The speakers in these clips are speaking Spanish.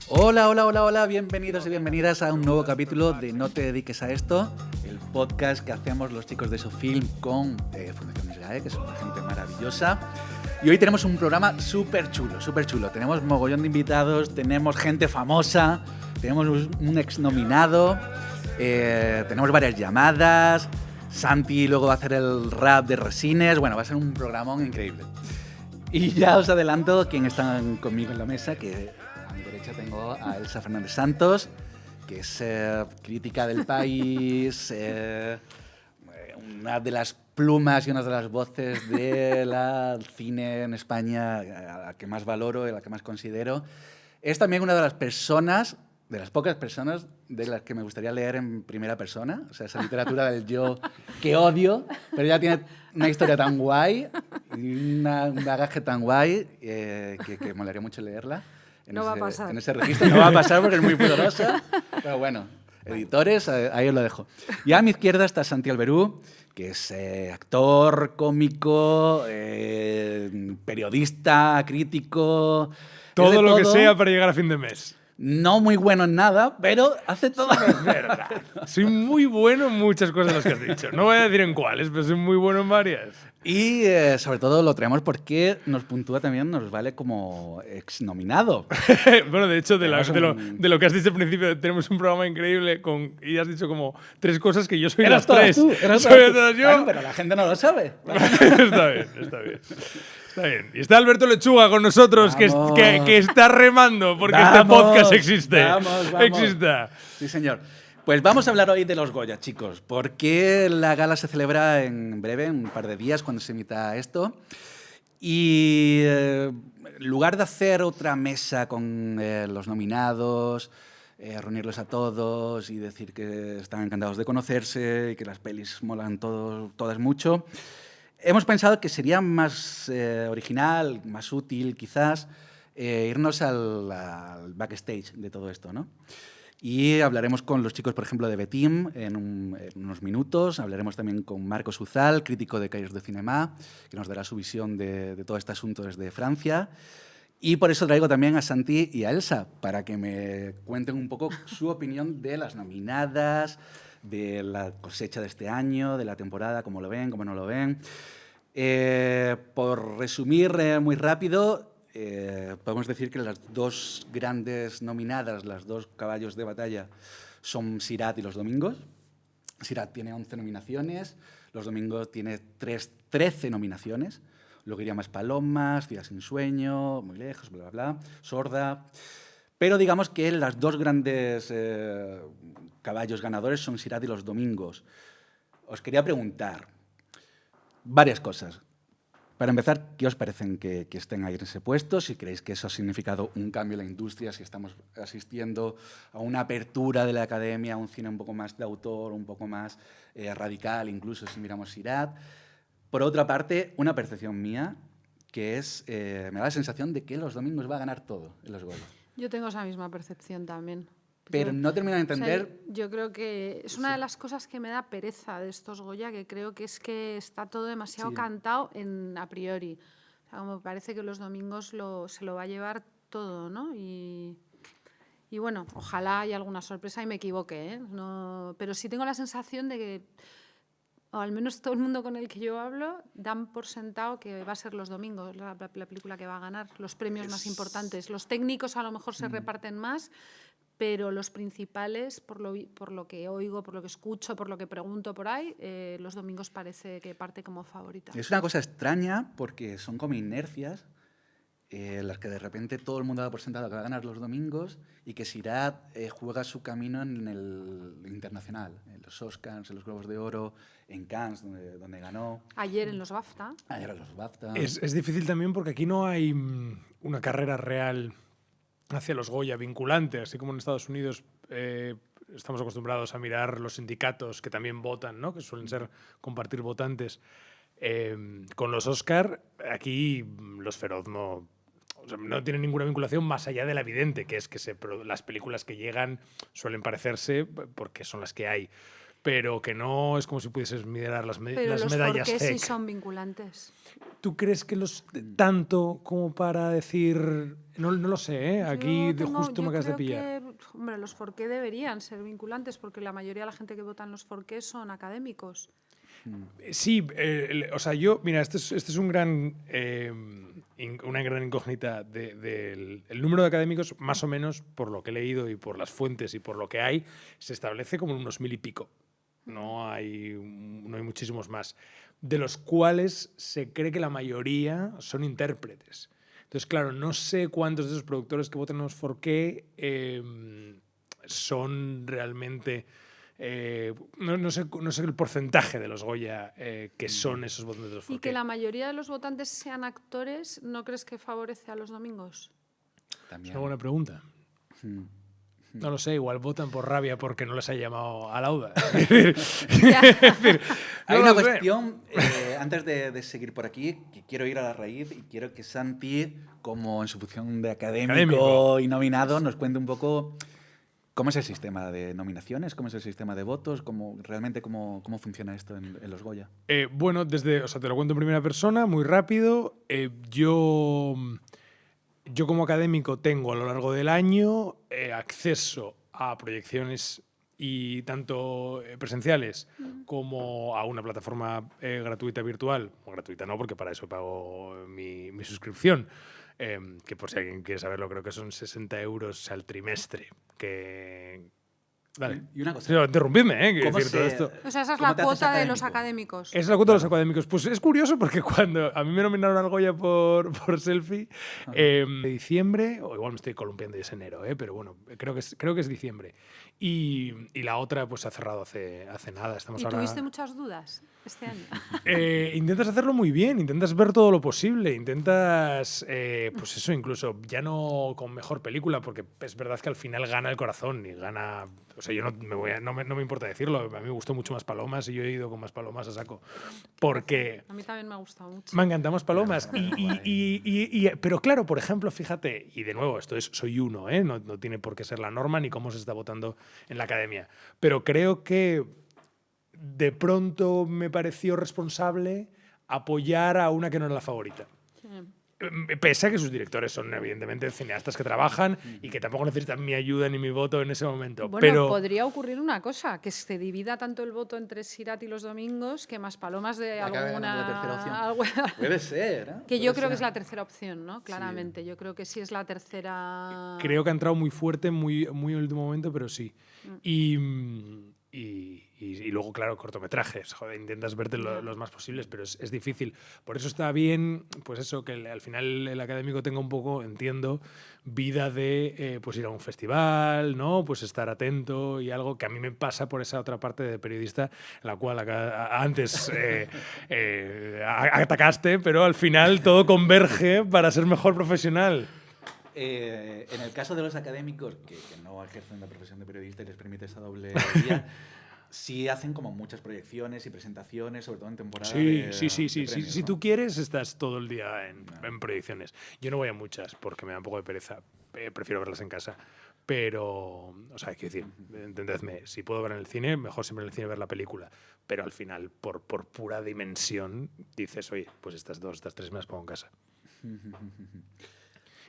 Hola, hola, hola, hola, bienvenidos y bienvenidas a un nuevo capítulo de No te dediques a esto, el podcast que hacemos los chicos de Sofilm con Fundación SGAE, que es una gente maravillosa. Y hoy tenemos un programa súper chulo, súper chulo. Tenemos mogollón de invitados, tenemos gente famosa, tenemos un exnominado, tenemos varias llamadas, Santi luego va a hacer el rap de Resines, bueno, va a ser un programón increíble. Y ya os adelanto quién están conmigo en la mesa, que a mi derecha tengo a Elsa Fernández Santos, que es crítica del país, una de las plumas y una de las voces del cine en España a la que más valoro y a la que más considero. Es también una de las personas, de las pocas personas de las que me gustaría leer en primera persona, o sea, esa literatura del yo que odio, pero ella tiene una historia tan guay y un bagaje tan guay que molaría mucho leerla. No va a pasar. En ese registro no va a pasar porque es muy poderosa, pero bueno, editores, ahí os lo dejo. Y a mi izquierda está Santi Alberú, que es actor, cómico, periodista, crítico... Todo lo que sea para llegar a fin de mes. No muy bueno en nada, pero hace todo. Es verdad. Soy muy bueno en muchas cosas de las que has dicho. No voy a decir en cuáles, pero soy muy bueno en varias. Y sobre todo lo traemos porque nos puntúa también, nos vale como exnominado. Bueno, de hecho, de lo que has dicho al principio, tenemos un programa increíble y has dicho como 3 cosas que yo soy las 3. Soy todas yo. Bueno, pero la gente no lo sabe. Está bien, está bien. Está bien. Y está Alberto Lechuga con nosotros, que está remando porque este podcast existe. Vamos. Exista. Sí, señor. Pues vamos a hablar hoy de los Goya, chicos, porque la gala se celebra en breve, en un par de días, cuando se emita esto. Y en lugar de hacer otra mesa con los nominados, reunirlos a todos y decir que están encantados de conocerse y que las pelis molan todas mucho, hemos pensado que sería más original, más útil quizás, irnos al backstage de todo esto, ¿no? Y hablaremos con los chicos, por ejemplo, de Betim en unos minutos. Hablaremos también con Marcos Uzal, crítico de Cahiers de Cinema, que nos dará su visión de todo este asunto desde Francia. Y por eso traigo también a Santi y a Elsa, para que me cuenten un poco su opinión de las nominadas, de la cosecha de este año, de la temporada, cómo lo ven, cómo no lo ven. Por resumir muy rápido, podemos decir que las dos grandes nominadas, las dos caballos de batalla, son Sirat y Los Domingos. Sirat tiene 11 nominaciones, Los Domingos tiene 13 nominaciones. Luego iría Más Palomas, Ciudad sin sueño, Muy lejos, bla, bla, bla, Sorda. Pero digamos que las dos grandes caballos ganadores son Sirat y Los Domingos. Os quería preguntar varias cosas. Para empezar, ¿qué os parecen que estén ahí en ese puesto? Si creéis que eso ha significado un cambio en la industria, si estamos asistiendo a una apertura de la academia, a un cine un poco más de autor, un poco más radical, incluso si miramos Sirat. Por otra parte, una percepción mía, que es, me da la sensación de que Los Domingos va a ganar todo en los Goya. Yo tengo esa misma percepción también. Pero no termino de entender... O sea, yo creo que es una de las cosas que me da pereza de estos Goya, que creo que es que está todo demasiado cantado a priori. O sea, como me parece que Los Domingos se lo va a llevar todo, ¿no? Y bueno, ojalá haya alguna sorpresa y me equivoque, ¿eh? No, pero sí tengo la sensación de que, o al menos todo el mundo con el que yo hablo, dan por sentado que va a ser Los Domingos la película que va a ganar, los premios más importantes. Los técnicos a lo mejor se reparten más, pero los principales, por lo que oigo, por lo que escucho, por lo que pregunto por ahí, Los Domingos parece que parte como favorita. Es una cosa extraña porque son como inercias las que de repente todo el mundo da por sentado que va a ganar Los Domingos y que Sirat juega su camino en el internacional, en los Oscars, en los Globos de Oro, en Cannes, donde ganó. Ayer en los BAFTA. Ayer en los BAFTA. Es difícil también porque aquí no hay una carrera real hacia los Goya vinculante, así como en Estados Unidos estamos acostumbrados a mirar los sindicatos que también votan, ¿no? Que suelen ser compartir votantes. Con los Oscar, aquí los Feroz no tienen ninguna vinculación más allá de la evidente, que es que las películas que llegan suelen parecerse porque son las que hay. pero que no es como si pudieses mirar las Pero las los medallas forqués sí FEC. son vinculantes. ¿Tú crees que los tanto como para decir... No lo sé, ¿eh? Aquí justo me acabas de pillar. Hombre, los forqué deberían ser vinculantes porque la mayoría de la gente que vota en los forqués son académicos. Sí, o sea, mira, este es un gran, una gran incógnita del el número de académicos, más o menos, por lo que he leído y por las fuentes y por lo que hay, se establece como unos 1000 y pico. No hay muchísimos más, de los cuales se cree que la mayoría son intérpretes. Entonces, claro, no sé cuántos de esos productores que votan en los 4K son realmente... no sé el porcentaje de los Goya que son esos votantes de los 4K. Y que la mayoría de los votantes sean actores, ¿no crees que favorece a los domingos? También. Es una buena pregunta. No lo sé, igual votan por rabia porque no les ha llamado a Lauda. Hay una cuestión, antes de seguir por aquí, que quiero ir a la raíz y quiero que Santi, como en su función de académico y nominado, nos cuente un poco cómo es el sistema de nominaciones, cómo es el sistema de votos, realmente cómo funciona esto en los Goya. Bueno, o sea, te lo cuento en primera persona, muy rápido. Yo como académico tengo a lo largo del año acceso a proyecciones y tanto presenciales como a una plataforma gratuita virtual, o gratuita no, porque para eso pago mi suscripción, que por si alguien quiere saberlo, creo que son 60 euros al trimestre. Vale. Y una cosa. Sí, interrumpidme, quiero decir se- todo esto. O sea, esa es ¿Cómo la te haces cuota de los académico? académicos. Esa es la cuota de los académicos. Pues es curioso porque cuando a mí me nominaron al Goya por Selfie, de diciembre, o igual me estoy columpiando y es enero, pero bueno, creo que es diciembre. Y la otra pues se ha cerrado hace nada. Estamos ¿Y ahora... tuviste muchas dudas este año? Intentas hacerlo muy bien, intentas ver todo lo posible, intentas, pues eso, incluso ya no con mejor película, porque es verdad que al final gana el corazón y gana... O sea, yo no me importa decirlo, a mí me gustó mucho Más Palomas y yo he ido con Más Palomas a saco. Porque... A mí también me ha gustado mucho. Me encantan Más Palomas. Pero claro, por ejemplo, fíjate, y de nuevo, soy uno, no tiene por qué ser la norma ni cómo se está votando en la academia. Pero creo que de pronto me pareció responsable apoyar a una que no era la favorita. Sí. Pese a que sus directores son evidentemente cineastas que trabajan y que tampoco necesitan mi ayuda ni mi voto en ese momento. Bueno, pero podría ocurrir una cosa, que se divida tanto el voto entre Sirat y los domingos que Más Palomas de Acabe ganando la tercera opción. Puede ser, ¿eh? Que yo creo que es la tercera opción, ¿no? Claramente, sí. Yo creo que sí es la tercera... Creo que ha entrado muy fuerte, muy en el último momento, pero sí. Y luego, claro, cortometrajes. Joder, intentas verte los más posibles, pero es difícil. Por eso está bien, pues eso, que al final el académico tenga un poco, entiendo, vida de pues ir a un festival, ¿no? Pues estar atento y algo que a mí me pasa por esa otra parte de periodista, la cual antes atacaste, pero al final todo converge para ser mejor profesional. En el caso de los académicos que no ejercen la profesión de periodista y les permite esa doble vía, sí hacen como muchas proyecciones y presentaciones, sobre todo en temporada. Sí. Premios, Si ¿no? tú quieres, estás todo el día en proyecciones. Yo no voy a muchas porque me da un poco de pereza. Prefiero verlas en casa. Pero, o sea, quiero decir, entendedme, si puedo ver en el cine, mejor siempre en el cine ver la película. Pero al final, por pura dimensión, dices, oye, pues estas 2, estas 3 me las pongo en casa.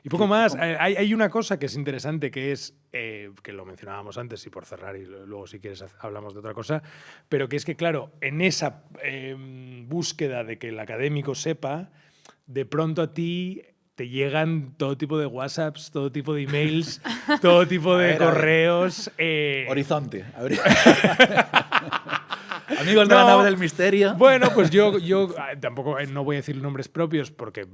Y poco más. Hay una cosa que es interesante, que es, que lo mencionábamos antes, y por cerrar, y luego si quieres hablamos de otra cosa, pero que es que, claro, en esa búsqueda de que el académico sepa, de pronto a ti te llegan todo tipo de WhatsApps, todo tipo de emails, todo tipo de correos. Horizonte. A ver. Amigos de la nave del misterio. Bueno, pues yo tampoco no voy a decir nombres propios porque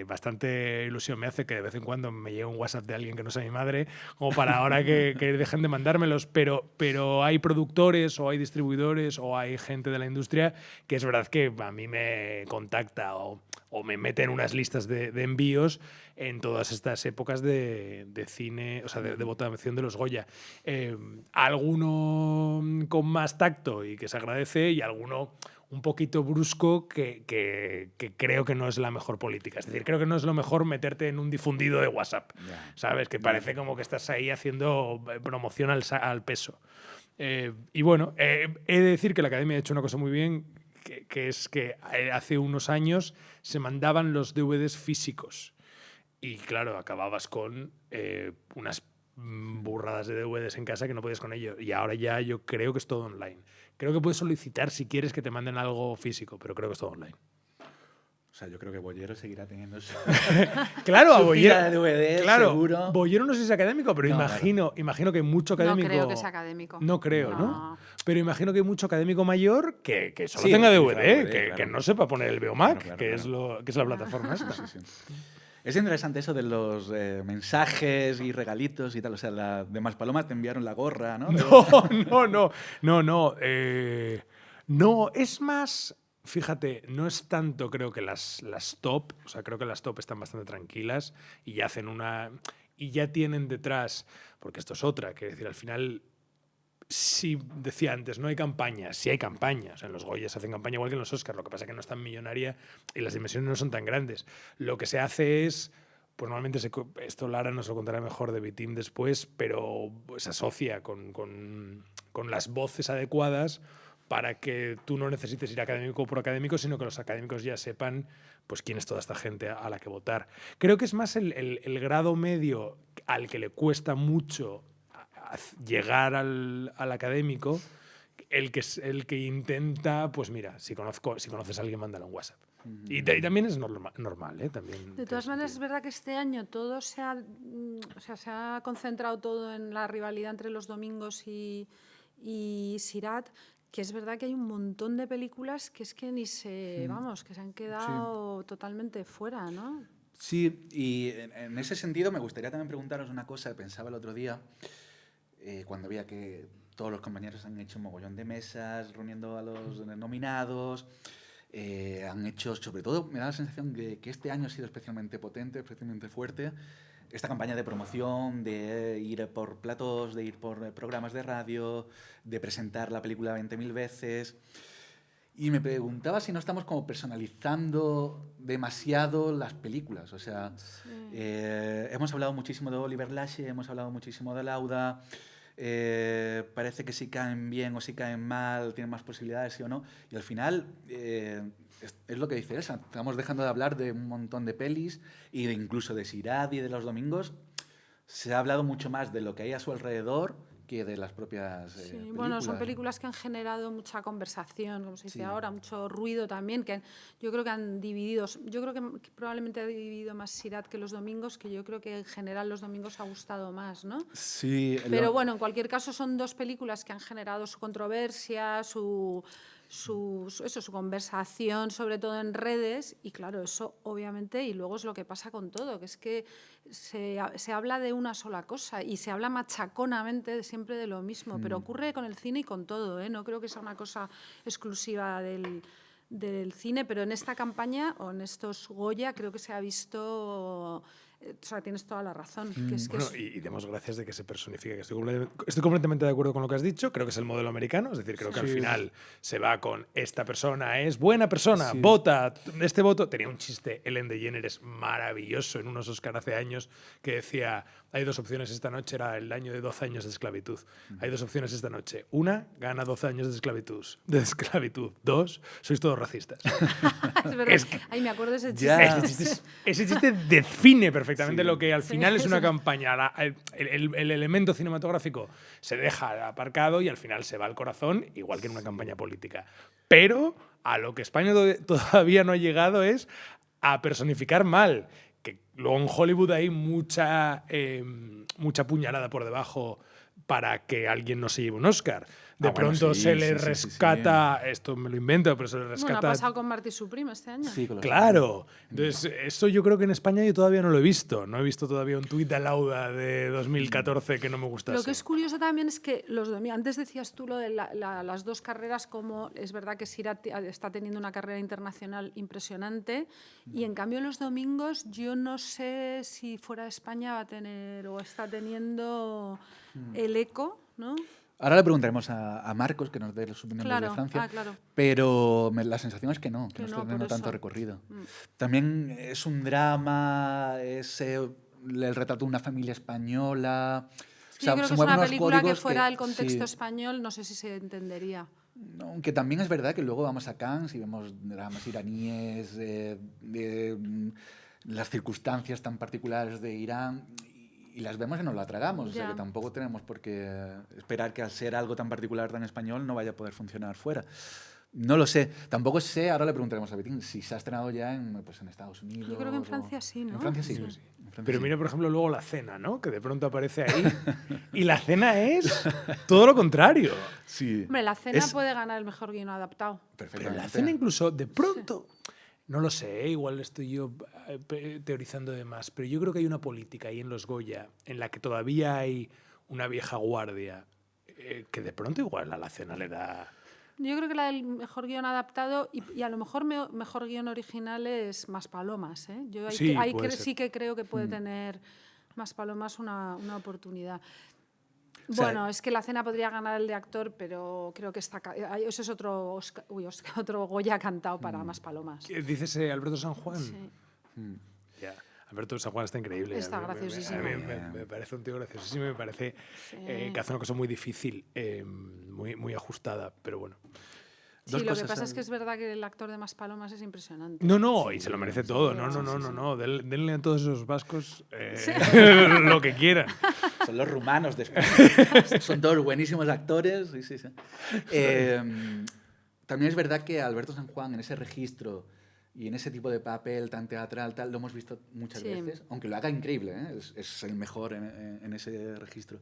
bastante ilusión me hace que de vez en cuando me llegue un WhatsApp de alguien que no sea mi madre, como para ahora que dejen de mandármelos, pero hay productores o hay distribuidores o hay gente de la industria que es verdad que a mí me contacta o me mete en unas listas de envíos en todas estas épocas de cine, o sea, de votación de los Goya. Alguno con más tacto y que se agradece, y alguno un poquito brusco que creo que no es la mejor política. Es decir, creo que no es lo mejor meterte en un difundido de WhatsApp, ¿sabes? Que parece como que estás ahí haciendo promoción al peso. Y bueno, he de decir que la Academia ha hecho una cosa muy bien, que es que hace unos años se mandaban los DVDs físicos. Y claro, acababas con unas burradas de DVDs en casa que no podías con ello. Y ahora ya yo creo que es todo online. Creo que puedes solicitar si quieres que te manden algo físico, pero creo que es todo online. O sea, yo creo que Bollero seguirá teniendo su, Claro, a su Bollero, pila de DVD, claro, seguro. Bollero no sé si es académico, pero No, imagino que hay mucho académico. No creo que sea académico. No creo, ¿no? No. Pero imagino que hay mucho académico mayor que solo Sí, tenga utiliza DVD, DVD, que claro. no sepa poner el Beomac, Claro, que es la plataforma esta. Sí, sí. Es interesante eso de los mensajes y regalitos y tal. O sea, de Maspalomas te enviaron la gorra, ¿no? No. No, es más, fíjate, no es tanto creo que las top, o sea, creo que las top están bastante tranquilas y ya hacen y ya tienen detrás, porque esto es otra, que decir, al final, sí, decía antes, no hay campañas, sí hay campañas. En los Goya se hacen campaña igual que en los Oscars, lo que pasa es que no es tan millonaria y las dimensiones no son tan grandes. Lo que se hace es, pues normalmente, esto Lara nos lo contará mejor de B-Team después, pero se asocia con las voces adecuadas para que tú no necesites ir académico por académico, sino que los académicos ya sepan pues, quién es toda esta gente a la que votar. Creo que es más el grado medio al que le cuesta mucho llegar al académico, el que intenta, pues mira, si conoces a alguien, mándale un WhatsApp. Y también es normal, ¿eh? También de todas maneras, es verdad que este año todo se ha concentrado todo en la rivalidad entre Los Domingos y Sirat, que es verdad que hay un montón de películas que es que ni se, vamos, que se han quedado totalmente fuera, ¿no? Sí, y en ese sentido me gustaría también preguntaros una cosa. Pensaba el otro día, cuando veía que todos los compañeros han hecho un mogollón de mesas reuniendo a los nominados, han hecho, sobre todo, me da la sensación que este año ha sido especialmente potente, especialmente fuerte, esta campaña de promoción, de ir por platos, de ir por programas de radio, de presentar la película 20.000 veces. Y me preguntaba si no estamos como personalizando demasiado las películas. O sea, Sí. hemos hablado muchísimo de Oliver Lache, hemos hablado muchísimo de Lauda. Parece que si caen bien o si caen mal, tienen más posibilidades, sí o no. Y al final, es lo que dice Elsa, estamos dejando de hablar de un montón de pelis y incluso de Sirat y de Los Domingos. Se ha hablado mucho más de lo que hay a su alrededor que de las propias películas. Bueno, son películas que han generado mucha conversación, como se dice ahora, mucho ruido también, que yo creo que han dividido, yo creo que probablemente ha dividido más Sirat que Los Domingos, que yo creo que en general Los Domingos ha gustado más, ¿no? Sí. Pero bueno, en cualquier caso son dos películas que han generado su controversia, su conversación, sobre todo en redes, y claro, eso obviamente, y luego es lo que pasa con todo, que es que se habla de una sola cosa y se habla machaconamente siempre de lo mismo, pero ocurre con el cine y con todo, ¿eh? No creo que sea una cosa exclusiva del cine, pero en esta campaña o en estos Goya creo que se ha visto... O sea, tienes toda la razón. Que es que bueno, y demos gracias de que se personifique. Que estoy completamente de acuerdo con lo que has dicho. Creo que es el modelo americano. Es decir, creo que al final se va con esta persona es buena persona, vota. Este voto tenía un chiste. Ellen DeGeneres maravilloso en unos Oscar hace años que decía: hay dos opciones esta noche. Era el año de 12 años de esclavitud. Hay dos opciones esta noche. Una, gana 12 años de esclavitud. Dos, sois todos racistas. Es verdad. Ay, me acuerdo de ese chiste. Ya. Ese chiste define perfectamente lo que al final es una campaña. El elemento cinematográfico se deja aparcado y al final se va al corazón, igual que en una campaña política. Pero a lo que España todavía no ha llegado es a personificar mal. Que luego en Hollywood hay mucha puñalada por debajo para que alguien no se lleve un Oscar. De pronto se le rescata, esto me lo invento, pero se le rescata... Bueno, ha pasado con Marty Supreme este año. Sí, Claro. Entonces, eso yo creo que en España yo todavía no lo he visto. No he visto todavía un tuit de Lauda de 2014 que no me gustase. Lo que es curioso también es que antes decías tú lo de las dos carreras, como es verdad que Sirat está teniendo una carrera internacional impresionante y en cambio Los Domingos yo no sé si fuera de España va a tener o está teniendo el eco, ¿no? Ahora le preguntaremos a Marcos que nos dé su opinión de Francia, claro. pero la sensación es que no está teniendo por tanto eso. recorrido. También es un drama, es el retrato de una familia española. Sí, yo creo que es una película que fuera del sí. contexto español no sé si se entendería. Aunque también es verdad que luego vamos a Cannes y vemos dramas iraníes, las circunstancias tan particulares de Irán, y las vemos y nos la tragamos. O sea que tampoco tenemos por qué esperar que al ser algo tan particular, tan español, no vaya a poder funcionar fuera. No lo sé. Tampoco sé, ahora le preguntaremos a Betín, si se ha estrenado ya en Estados Unidos. Yo creo que en Francia sí, ¿no? En Francia sí. Sí. En Francia Pero sí. mira, por ejemplo, luego La Cena, ¿no? Que de pronto aparece ahí. Y La Cena es todo lo contrario. Sí. Hombre, La Cena puede ganar el mejor guion adaptado. Pero Perfectamente. La Cena incluso, de pronto, no lo sé, igual estoy yo teorizando de más, pero yo creo que hay una política ahí en los Goya en la que todavía hay una vieja guardia que de pronto igual a La Cena le da... Yo creo que la del mejor guion adaptado y a lo mejor mejor guion original es Maspalomas, ¿eh? Yo ahí sí que creo que puede tener Maspalomas una oportunidad. O sea, Bueno, es que La Cena podría ganar el de actor, pero creo que eso es otro Goya cantado para Maspalomas. ¿Dices Alberto San Juan? Sí. Ya. Alberto San Juan está increíble. Está A mí graciosísimo. me parece un tío graciosísimo, me parece que hace una cosa muy difícil, muy ajustada, pero bueno. Sí, lo que pasa es que es verdad que el actor de Maspalomas es impresionante. No, y se lo merece todo. No. Denle a todos esos vascos lo que quieran. Son los rumanos de España. Son todos buenísimos actores. Sí. También es verdad que Alberto San Juan, en ese registro y en ese tipo de papel tan teatral, lo hemos visto muchas veces, aunque lo haga increíble, ¿eh? Es el mejor en ese registro.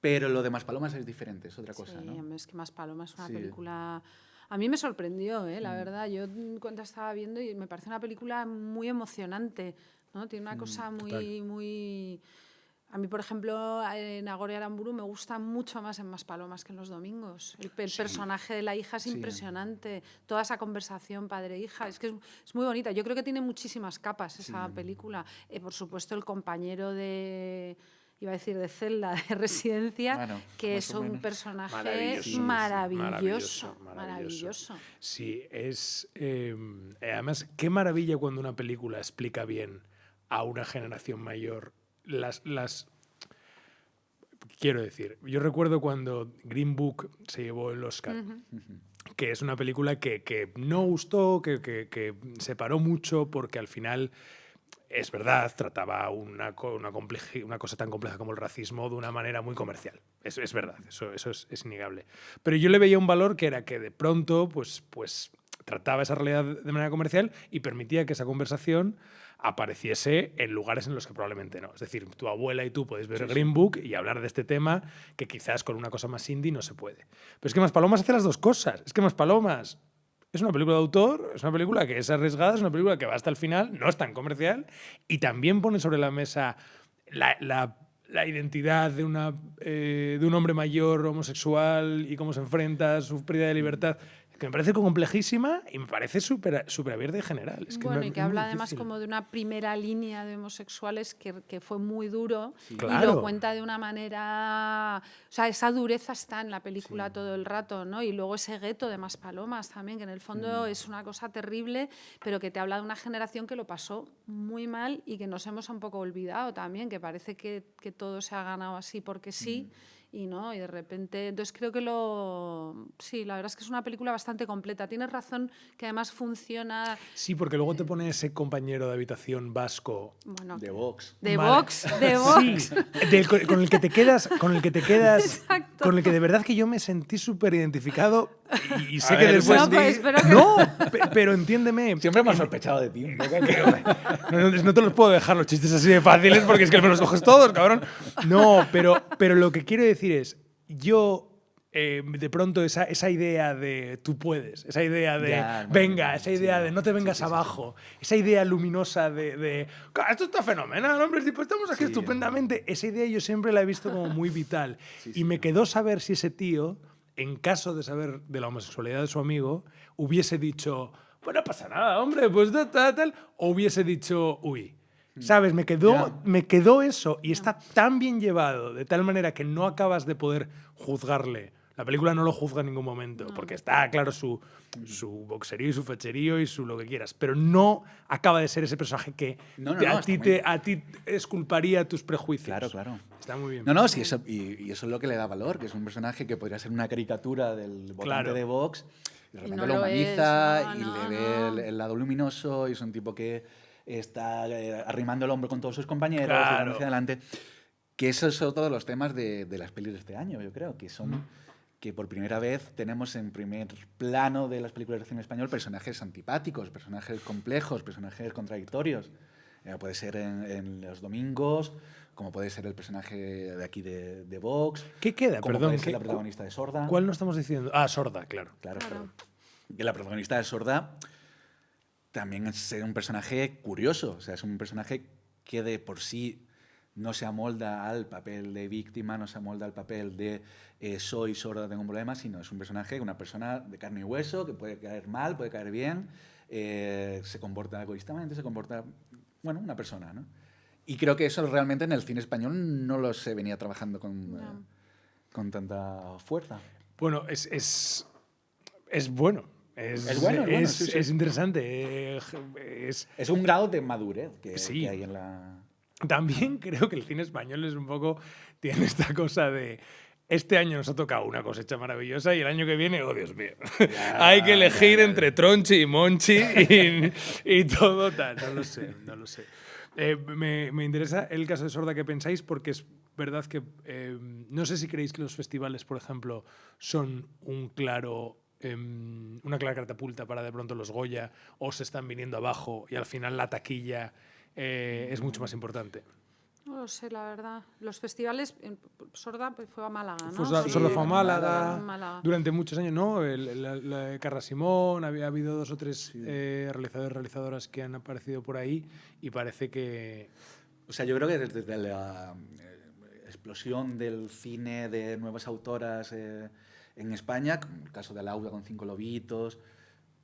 Pero lo de Maspalomas es diferente, es otra cosa, Sí, ¿no? es que Maspalomas es una película... A mí me sorprendió, la verdad. Yo cuando estaba viendo y me parece una película muy emocionante, ¿no? Tiene una cosa muy... A mí, por ejemplo, en Nagore Aramburu me gusta mucho más en Maspalomas que en Los Domingos. El personaje de la hija es impresionante. Toda esa conversación padre-hija, es que es muy bonita. Yo creo que tiene muchísimas capas esa película. Por supuesto, el compañero de... Iba a decir de celda, de residencia, bueno, que es un personaje maravilloso. Sí, es... además, qué maravilla cuando una película explica bien a una generación mayor Quiero decir, yo recuerdo cuando Green Book se llevó el Oscar, que es una película que no gustó, que separó mucho porque al final... Es verdad, trataba una cosa tan compleja como el racismo de una manera muy comercial. Es verdad, eso es innegable. Pero yo le veía un valor que era que de pronto pues trataba esa realidad de manera comercial y permitía que esa conversación apareciese en lugares en los que probablemente no. Es decir, tu abuela y tú podéis ver Green Book y hablar de este tema que quizás con una cosa más indie no se puede. Pero es que Maspalomas hace las dos cosas. Es que Maspalomas... Es una película de autor, es una película que es arriesgada, es una película que va hasta el final, no es tan comercial, y también pone sobre la mesa la identidad de un hombre mayor homosexual y cómo se enfrenta a su pérdida de libertad, que me parece complejísima y me parece súper abierta y general. Es que y que habla además como de una primera línea de homosexuales que fue muy duro y Claro. lo cuenta de una manera... O sea, esa dureza está en la película todo el rato, ¿no? Y luego ese gueto de Maspalomas también, que en el fondo es una cosa terrible, pero que te habla de una generación que lo pasó muy mal y que nos hemos un poco olvidado también, que parece que todo se ha ganado así porque sí. Y de repente, entonces creo que sí, la verdad es que es una película bastante completa. Tienes razón que además funciona... Sí, porque luego te pone ese compañero de habitación vasco. Bueno, De Vox. De Vox. Sí, con el que te quedas, Exacto. con el que de verdad que yo me sentí súper identificado y sé A que ver, después... No, pues espero que... No, pero entiéndeme. Siempre hemos sospechado de ti. No te los puedo dejar los chistes así de fáciles porque es que me los coges todos, cabrón. No, pero lo que quiero decir es, yo de pronto esa idea de tú puedes, esa idea de esa idea de no te vengas abajo, esa idea luminosa de esto está fenomenal, hombre, pues estamos aquí estupendamente. Esa idea yo siempre la he visto como muy vital. Y me quedó saber si ese tío, en caso de saber de la homosexualidad de su amigo, hubiese dicho, pues no pasa nada, hombre, pues tal, o hubiese dicho, uy. ¿Sabes? Me quedó eso y está tan bien llevado, de tal manera que no acabas de poder juzgarle La película no lo juzga en ningún momento, porque está claro su boxerío y su fecherío y su lo que quieras, pero no acaba de ser ese personaje que a ti esculparía tus prejuicios. Claro, claro. Está muy bien. No, sí, eso, y eso es lo que le da valor, que es un personaje que podría ser una caricatura del votante de Vox, y de repente no lo lo humaniza es, y le ve el lado luminoso, y es un tipo que está arrimando el hombro con todos sus compañeros, tirando hacia adelante. Que esos son todos los temas de las pelis de este año, yo creo, que son que por primera vez tenemos en primer plano de las películas de cine español personajes antipáticos, personajes complejos, personajes contradictorios. Puede ser en Los Domingos, como puede ser el personaje de aquí de Vox. ¿Qué queda? Como Perdón, puede ser la protagonista de Sorda. ¿Cuál no estamos diciendo? Ah, Sorda, claro. Claro. Que la protagonista de Sorda también es un personaje curioso, o sea, es un personaje que de por sí no se amolda al papel de víctima, no se amolda al papel de soy sorda, tengo un problema, sino es un personaje, una persona de carne y hueso, que puede caer mal, puede caer bien, se comporta egoístamente, se comporta, bueno, una persona, ¿no? Y creo que eso realmente en el cine español no lo se venía trabajando con tanta fuerza. Bueno, es bueno. Es bueno, sí. Es interesante. Es un grado de madurez que hay en la... También creo que el cine español es un poco... Tiene esta cosa de... Este año nos ha tocado una cosecha maravillosa y el año que viene, oh Dios mío, hay que elegir entre Tronchi y Monchi y todo tal. No lo sé. Me interesa el caso de Sorda que pensáis, porque es verdad que no sé si creéis que los festivales, por ejemplo, son una clara catapulta para de pronto los Goya, o se están viniendo abajo y al final la taquilla es mucho más importante. No lo sé, la verdad. Los festivales, Sorda fue a Málaga, ¿no? Sorda fue a Málaga. Málaga Durante muchos años, ¿no? La Carla Simón, había habido 2 o 3 realizadoras que han aparecido por ahí y parece que... O sea, yo creo que desde la explosión del cine de nuevas autoras en España, como el caso de Laura con 5 lobitos,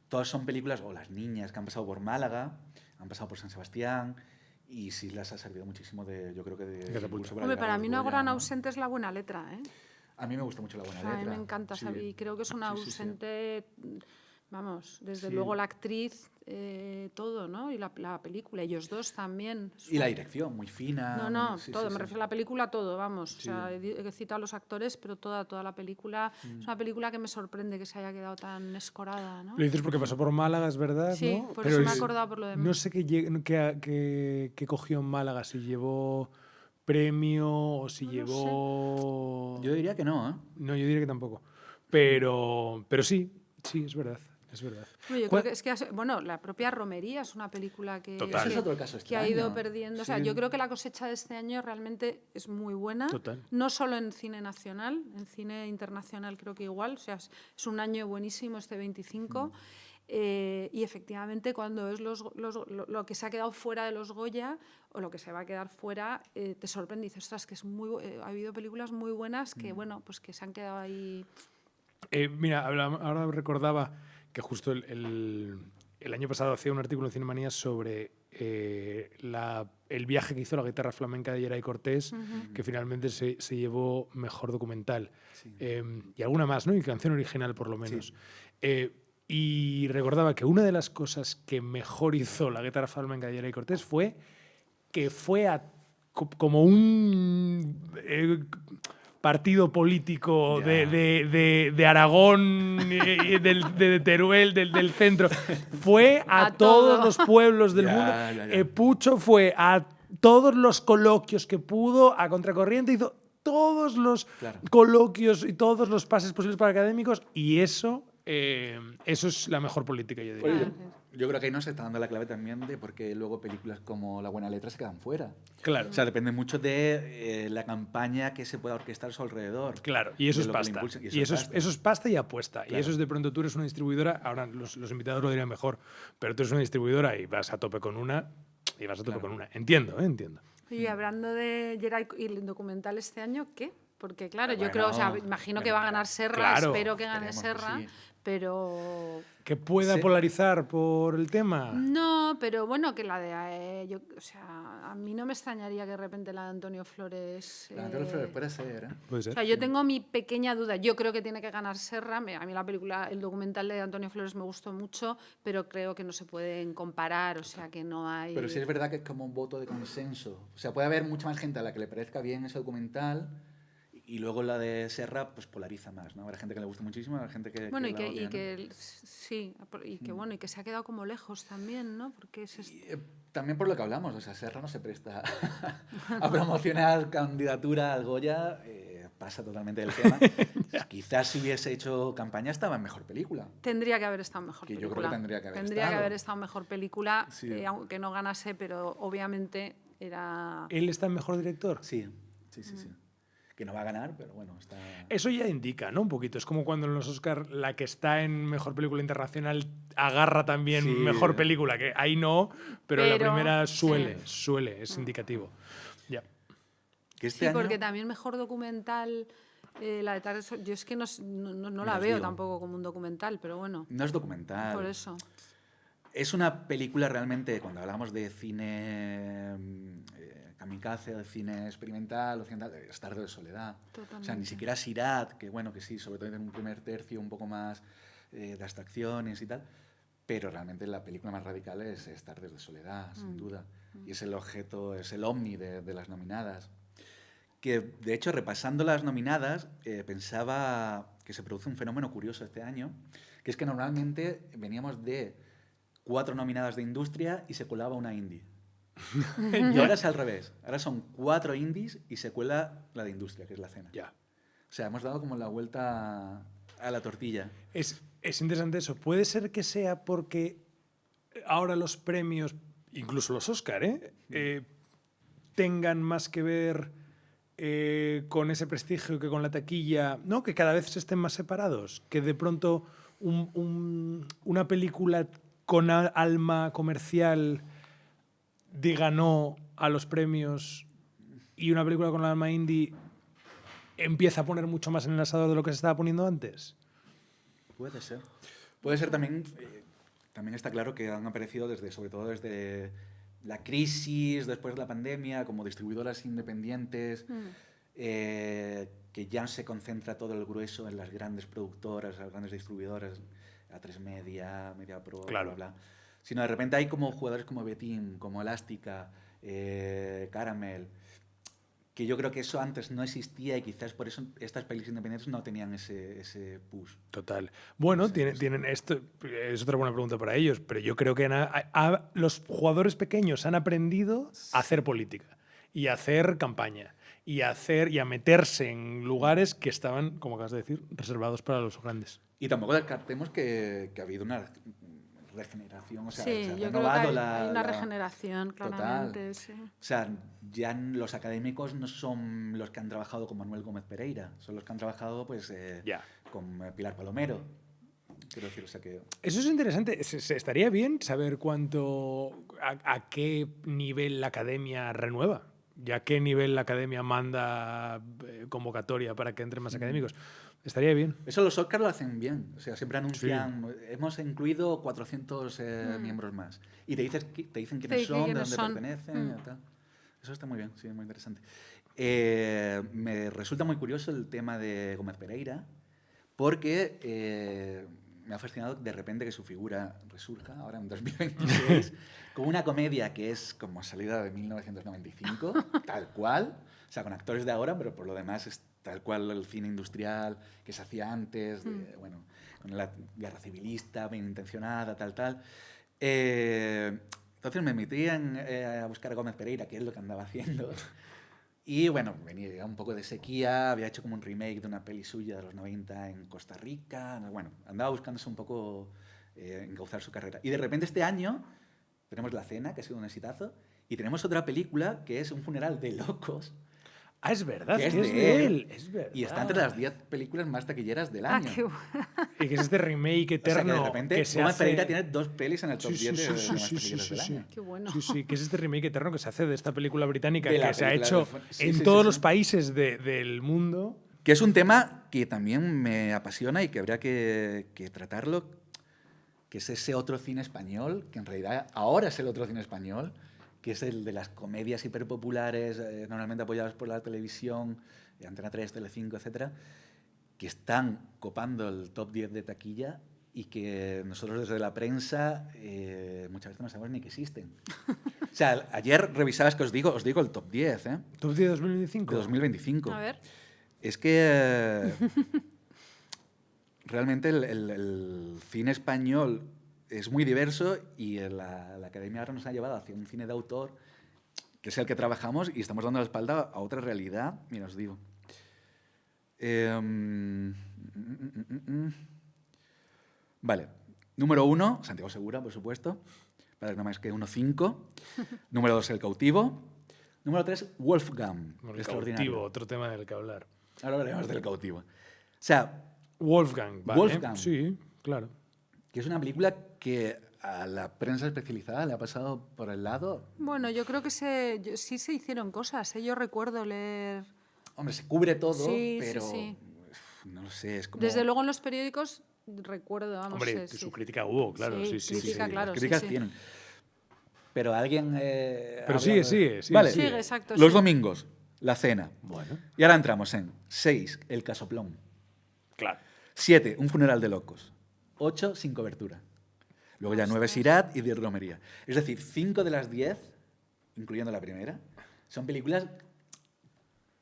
todas son películas, o Las niñas, que han pasado por Málaga, han pasado por San Sebastián, y sí les ha servido muchísimo yo creo que de impulso Hombre, para mí una gran ausente es La buena letra, ¿eh? A mí me gusta mucho La buena letra. A mí me encanta, y creo que es una ausente, vamos, desde luego la actriz, todo, ¿no? Y la película, ellos dos también. Y la dirección, muy fina. Todo, me refiero a la película, todo, vamos. O sea, he citado a los actores, pero toda la película es una película que me sorprende que se haya quedado tan escorada, ¿no? Lo dices porque pasó por Málaga, es verdad, sí, ¿no? por eso me he acordado por lo demás. No sé qué cogió en Málaga, si llevó premio o si llevó... Yo diría que no, ¿eh? No, yo diría que tampoco. Pero sí, es verdad. Es verdad. Yo creo que es que, bueno, la propia Romería es una película que es otro caso que ha ido perdiendo. O sea, yo creo que la cosecha de este año realmente es muy buena. Total. No solo en cine nacional, en cine internacional creo que igual. O sea, es un año buenísimo este 25. Y efectivamente, cuando es lo que se ha quedado fuera de los Goya o lo que se va a quedar fuera, te sorprende y dices, ostras, que ha habido películas muy buenas que, bueno, pues que se han quedado ahí. Mira, ahora recordaba que justo el año pasado hacía un artículo en Cinemanía sobre el viaje que hizo la guitarra flamenca de Geray Cortés, que finalmente se llevó mejor documental. Sí. Y alguna más, ¿no? Y canción original, por lo menos. Sí. Y recordaba que una de las cosas que mejor hizo la guitarra flamenca de Geray Cortés fue que fue como un... partido político de Aragón, de Teruel, del centro. Fue a todos los pueblos del mundo. Pucho fue a todos los coloquios que pudo, a contracorriente, hizo todos los coloquios y todos los pases posibles para académicos, y eso es la mejor política, yo diría. Oye, yo creo que ahí nos está dando la clave también de por qué luego películas como La buena letra se quedan fuera. Claro. O sea, depende mucho de la campaña que se pueda orquestar a su alrededor. Claro, y eso es pasta. Y eso es pasta y apuesta. Claro. Y eso es de pronto tú eres una distribuidora, ahora los invitados lo dirían mejor, pero tú eres una distribuidora y vas a tope con una, Entiendo. Y hablando de Geray y el documental este año, ¿qué? Porque claro, yo creo, o sea, imagino que va a ganar Serra, espero que gane Serra, sí. pero... ¿Que pueda Sí. polarizar por el tema? No, pero bueno, que la de... o sea, a mí no me extrañaría que de repente la de Antonio Flores... La de Antonio Flores puede ser, ¿eh? Puede O ser. sea, yo tengo mi pequeña duda. Yo creo que tiene que ganar Serra. A mí la película, el documental de Antonio Flores me gustó mucho, pero creo que no se pueden comparar, o sea, que no hay... Pero sí es verdad que es como un voto de consenso. O sea, puede haber mucha más gente a la que le parezca bien ese documental y luego la de Serra pues polariza más, ¿no? Habrá gente que le guste muchísimo, habrá gente que Bueno, la odie, ¿no? sí, y que bueno, y que se ha quedado como lejos también, ¿no? Porque es Y, también por lo que hablamos, o sea, Serra no se presta a promocionar candidatura al Goya, pasa totalmente del tema. Quizás si hubiese hecho campaña estaba en mejor película. tendría que haber estado en mejor Que yo película. creo que tendría que haber Tendría que estado. haber estado en mejor película, Sí. aunque no ganase, pero obviamente era... ¿Él está en mejor director? Sí, sí, sí, sí. Que no va a ganar, pero bueno, está... Eso ya indica, ¿no? Un poquito. Es como cuando en los Oscar la que está en mejor película internacional agarra también Sí. mejor película, que ahí no, pero la Pero, primera sí. suele, es indicativo. Ya. Que este Sí, año... porque también mejor documental, la de Tardes, yo es que no la os veo digo. tampoco como un documental, pero bueno, No es documental. por eso. Es una película realmente, cuando hablamos de cine kamikaze, o de cine experimental, occidental, es Tarde de Soledad. O sea, Totalmente. ni siquiera Sirat, que bueno, que sí, sobre todo en un primer tercio un poco más de abstracciones y tal, pero realmente la película más radical es Tardes de Soledad, sin duda. Y es el objeto, es el ovni de las nominadas. Que, de hecho, repasando las nominadas, pensaba que se produce un fenómeno curioso este año, que es que normalmente veníamos de 4 nominadas de industria y se colaba una indie. Y ahora es al revés. Ahora son 4 indies y se cuela la de industria, que es La Cena. Ya. O sea, hemos dado como la vuelta a la tortilla. Es interesante eso. Puede ser que sea porque ahora los premios, incluso los Oscar, tengan más que ver con ese prestigio que con la taquilla, ¿no? Que cada vez se estén más separados. Que de pronto una película con alma comercial diga no a los premios y una película con alma indie empieza a poner mucho más en el asador de lo que se estaba poniendo antes. Puede ser. Puede ser también... también está claro que han aparecido sobre todo desde la crisis, después de la pandemia, como distribuidoras independientes, que ya se concentra todo el grueso en las grandes productoras, las grandes distribuidoras, A3 Media, Media Pro, Claro. bla, bla. Sino de repente hay como jugadores como Betim, como Elástica, Caramel, que yo creo que eso antes no existía y quizás por eso estas pelis independientes no tenían ese push. Total. Bueno, Sí, tienen esto, es otra buena pregunta para ellos, pero yo creo que los jugadores pequeños han aprendido a hacer política y a hacer campaña y a meterse en lugares que estaban, como acabas de decir, reservados para los grandes. Y tampoco descartemos que ha habido una regeneración, o sea, sí, se ha yo creo que renovado hay una regeneración, claramente. Total. Sí. O sea, ya los académicos no son los que han trabajado con Manuel Gómez Pereira, son los que han trabajado pues Ya. con Pilar Palomero. Quiero decir, o sea que... Eso es interesante. Estaría bien saber a qué nivel la academia renueva y a qué nivel la academia manda convocatoria para que entren más académicos. Estaría bien. Eso los Oscars lo hacen bien. O sea, siempre anuncian, hemos incluido 400 miembros más. Y te dicen quiénes son, de dónde pertenecen y tal. Eso está muy bien, sí, muy interesante. Me resulta muy curioso el tema de Gómez Pereira, porque me ha fascinado de repente que su figura resurja ahora en 2026 con una comedia que es como salida de 1995, tal cual. O sea, con actores de ahora, pero por lo demás es tal cual el cine industrial que se hacía antes, bueno, con la guerra civilista, bien intencionada, tal. Entonces me metí a buscar a Gómez Pereira, que es lo que andaba haciendo. Y bueno, venía un poco de sequía, había hecho como un remake de una peli suya de los 90 en Costa Rica. Bueno, andaba buscándose un poco encauzar su carrera. Y de repente este año tenemos La Cena, que ha sido un exitazo, y tenemos otra película que es Un funeral de locos. Ah, es verdad, que es de él. Es verdad. Y está entre las 10 películas más taquilleras del año. Qué bueno. Y que es este remake O sea, eterno que de repente que se Gómez hace... Pereira tiene 2 pelis en el top 10 de las más sí, taquilleras del año. Qué bueno. Sí, que es este remake eterno que se hace de esta película británica De la que se ha película hecho de- sí, en sí, todos sí, los sí. países del mundo Que es un tema que también me apasiona y que habría que tratarlo, que es ese otro cine español, que en realidad ahora es el otro cine español, que es el de las comedias hiperpopulares, normalmente apoyadas por la televisión, Antena 3, Telecinco, etcétera, que están copando el top 10 de taquilla y que nosotros desde la prensa muchas veces no sabemos ni que existen. O sea, ayer revisaba, es que os digo el top 10, ¿eh? ¿Top 10 de 2025? De 2025. A ver. Es que realmente el cine español es muy diverso y la Academia ahora nos ha llevado hacia un cine de autor, que es el que trabajamos, y estamos dando la espalda a otra realidad. Mira, os digo. Vale. Número 1, Santiago Segura, por supuesto. Para no más que 1-5. Número 2, El Cautivo. Número 3, Wolfgang. El Cautivo, otro tema del que hablar. Ahora hablaremos del Cautivo. O sea, Wolfgang, ¿vale? Wolfgang. Sí, claro. Que es una película que a la prensa especializada le ha pasado por el lado. Bueno, yo creo que sí se hicieron cosas. Yo recuerdo leer... Hombre, se cubre todo, Sí, pero sí. no lo sé, es como... Desde luego en los periódicos recuerdo, vamos. Hombre, sí. su crítica hubo, claro. Sí, sí, crítica, sí. claro. Las críticas sí. tienen. Pero alguien... Pero sigue. Vale, Sigue, exacto. los sí. domingos, la cena. Bueno, Y ahora entramos en 6, El Casoplón. claro. 7, Un funeral de locos. 8, Sin cobertura. Luego ya 9, Sirat y 10, Romería. Es decir, 5 de las 10, incluyendo la primera, son películas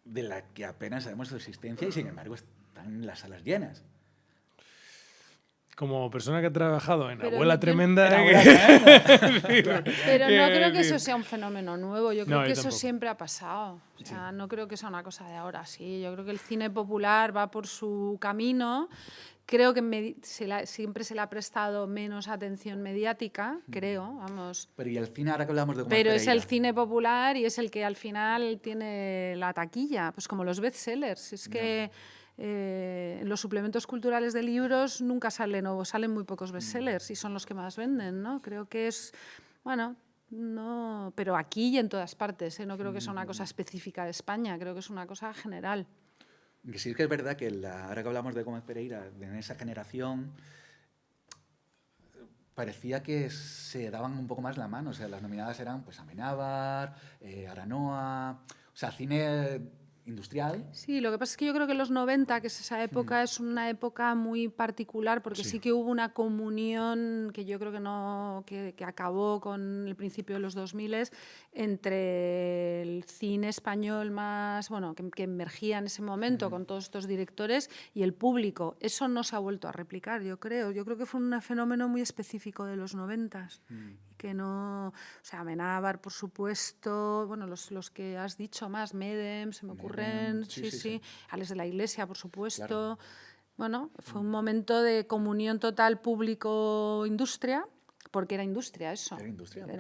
de las que apenas sabemos su existencia y sin embargo están en las salas llenas. Como persona que ha trabajado en Pero Abuela yo- Tremenda... Pero no creo que eso sea un fenómeno nuevo. Yo creo No, que yo eso tampoco. siempre ha pasado. O sea, no creo que sea una cosa de ahora. Sí, yo creo que el cine popular va por su camino. Creo que siempre se le ha prestado menos atención mediática, creo, vamos. Pero y el cine, ahora que hablamos de Gómez Pero es el Pereira, cine popular y es el que al final tiene la taquilla, pues como los bestsellers. Es que en los suplementos culturales de libros nunca salen o salen muy pocos bestsellers y son los que más venden, ¿no? Creo que es, bueno, no, pero aquí y en todas partes, ¿eh? No creo que sea una cosa específica de España, creo que es una cosa general. que sí que es verdad que ahora que hablamos de Gómez Pereira, en esa generación, parecía que se daban un poco más la mano. O sea, las nominadas eran pues Amenábar, Aranoa, o sea, cine industrial. Sí, lo que pasa es que yo creo que los 90, que es esa época, es una época muy particular porque sí que hubo una comunión que yo creo que no que acabó con el principio de los 2000 entre el cine español más, bueno, que emergía en ese momento con todos estos directores y el público. Eso no se ha vuelto a replicar, yo creo. Yo creo que fue un fenómeno muy específico de los 90 y que no, o sea, Amenábar, por supuesto, bueno, los que has dicho más, Medem, se me ocurren, sí. Alex de la Iglesia, por supuesto. Claro. Bueno, fue un momento de comunión total público-industria, porque era industria eso. Era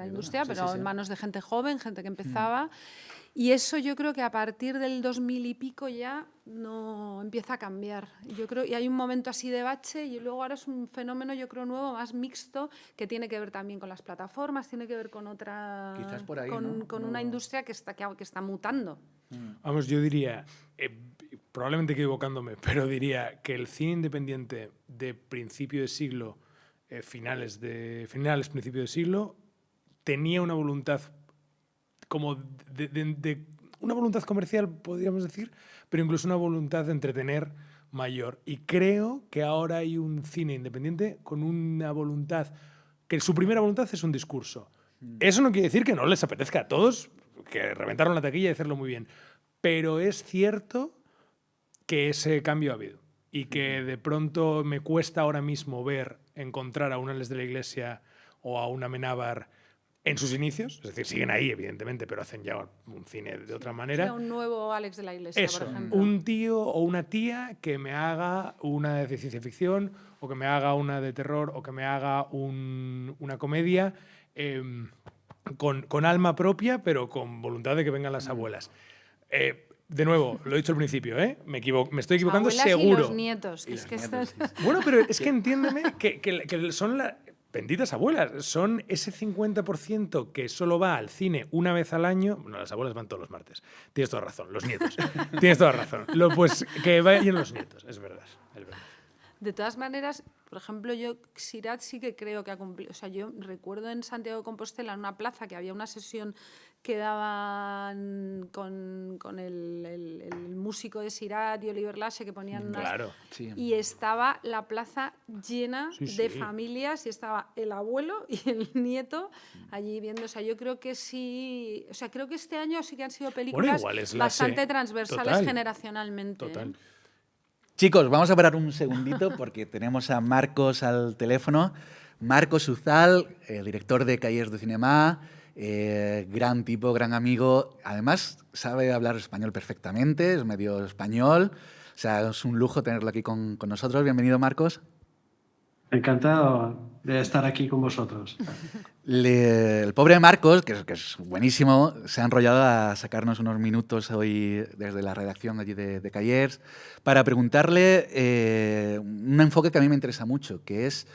industria, sí, pero sí. en manos de gente joven, gente que empezaba. Y eso yo creo que a partir del 2000 y pico ya no empieza a cambiar. Yo creo, y hay un momento así de bache y luego ahora es un fenómeno, yo creo, nuevo, más mixto, que tiene que ver también con las plataformas, tiene que ver con otra, Quizás por ahí, con, ¿no? con una industria que está mutando. Vamos, yo diría, probablemente equivocándome, pero diría que el cine independiente de principio de siglo, finales, principio de siglo, tenía una voluntad como de una voluntad comercial, podríamos decir, pero incluso una voluntad de entretener mayor. Y creo que ahora hay un cine independiente con una voluntad, que su primera voluntad es un discurso. Eso no quiere decir que no les apetezca a todos, que reventaron la taquilla y hacerlo muy bien. Pero es cierto que ese cambio ha habido y que de pronto me cuesta ahora mismo encontrar a un Alex de la Iglesia o a un Amenábar en sus inicios, es decir, siguen ahí evidentemente, pero hacen ya un cine de otra manera. Sí, un nuevo Alex de la Iglesia, Eso, por ejemplo. un tío o una tía que me haga una de ciencia ficción o que me haga una de terror o que me haga una comedia con alma propia, pero con voluntad de que vengan las abuelas. De nuevo, lo he dicho al principio, me estoy equivocando Abuelas seguro. Y los nietos. Que es que nietos, esto- Bueno, pero es que entiéndeme que son benditas abuelas, son ese 50% que solo va al cine una vez al año. Bueno, las abuelas van todos los martes. Tienes toda razón, los nietos. Tienes toda razón. Pues que vayan los nietos, es verdad, es verdad. De todas maneras, por ejemplo, yo Sirhat sí que creo que ha cumplido. O sea, yo recuerdo en Santiago de Compostela, en una plaza, que había una sesión que daban con el músico de Sirhat y Oliver Lasse, que ponían unas... Claro. Sí. Y estaba la plaza llena Sí, de sí. familias y estaba el abuelo y el nieto allí viendo. O sea, yo creo que sí... O sea, creo que este año sí que han sido películas igual es bastante Lasse. transversales Total. generacionalmente. Total. Chicos, vamos a parar un segundito porque tenemos a Marcos al teléfono. Marcos Uzal, director de Cahiers de Cinema, gran tipo, gran amigo. Además, sabe hablar español perfectamente, es medio español. O sea, es un lujo tenerlo aquí con nosotros. Bienvenido, Marcos. Encantado de estar aquí con vosotros. El pobre Marcos, que es buenísimo, se ha enrollado a sacarnos unos minutos hoy desde la redacción allí de Cahiers para preguntarle un enfoque que a mí me interesa mucho, que es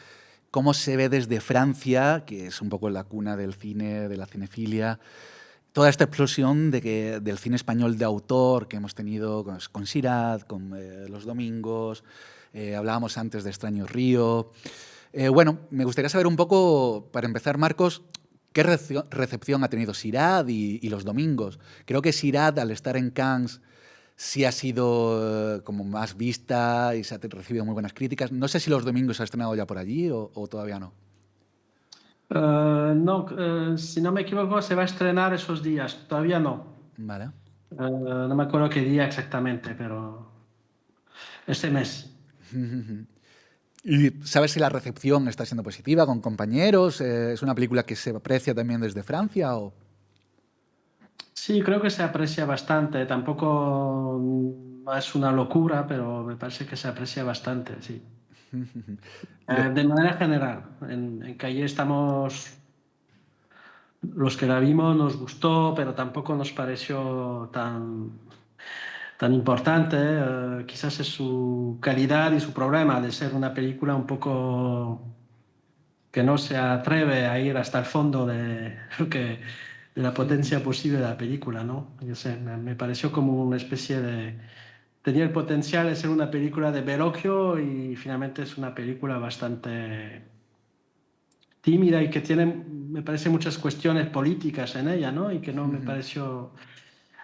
cómo se ve desde Francia, que es un poco la cuna del cine, de la cinefilia, toda esta explosión del cine español de autor que hemos tenido con Sirhat, con Los Domingos, hablábamos antes de Extraño Río. Bueno, me gustaría saber un poco, para empezar, Marcos, ¿qué recepción ha tenido Sirhat y Los Domingos? Creo que Sirhat, al estar en Cannes, sí ha sido como más vista y se ha recibido muy buenas críticas. No sé si Los Domingos se ha estrenado ya por allí o todavía no. No, si no me equivoco, se va a estrenar esos días. Todavía no. Vale. No me acuerdo qué día exactamente, pero este mes. ¿Y sabes si la recepción está siendo positiva con compañeros? ¿Es una película que se aprecia también desde Francia? O... Sí, creo que se aprecia bastante. Tampoco es una locura, pero me parece que se aprecia bastante, sí. De manera general, en Calle estamos... Los que la vimos nos gustó, pero tampoco nos pareció tan importante. Quizás es su calidad y su problema de ser una película un poco que no se atreve a ir hasta el fondo de la potencia posible de la película, ¿no? Yo sé, me pareció como una especie de... Tenía el potencial de ser una película de Verrocchio y finalmente es una película bastante tímida y que tiene, me parece, muchas cuestiones políticas en ella, ¿no? Y que no me pareció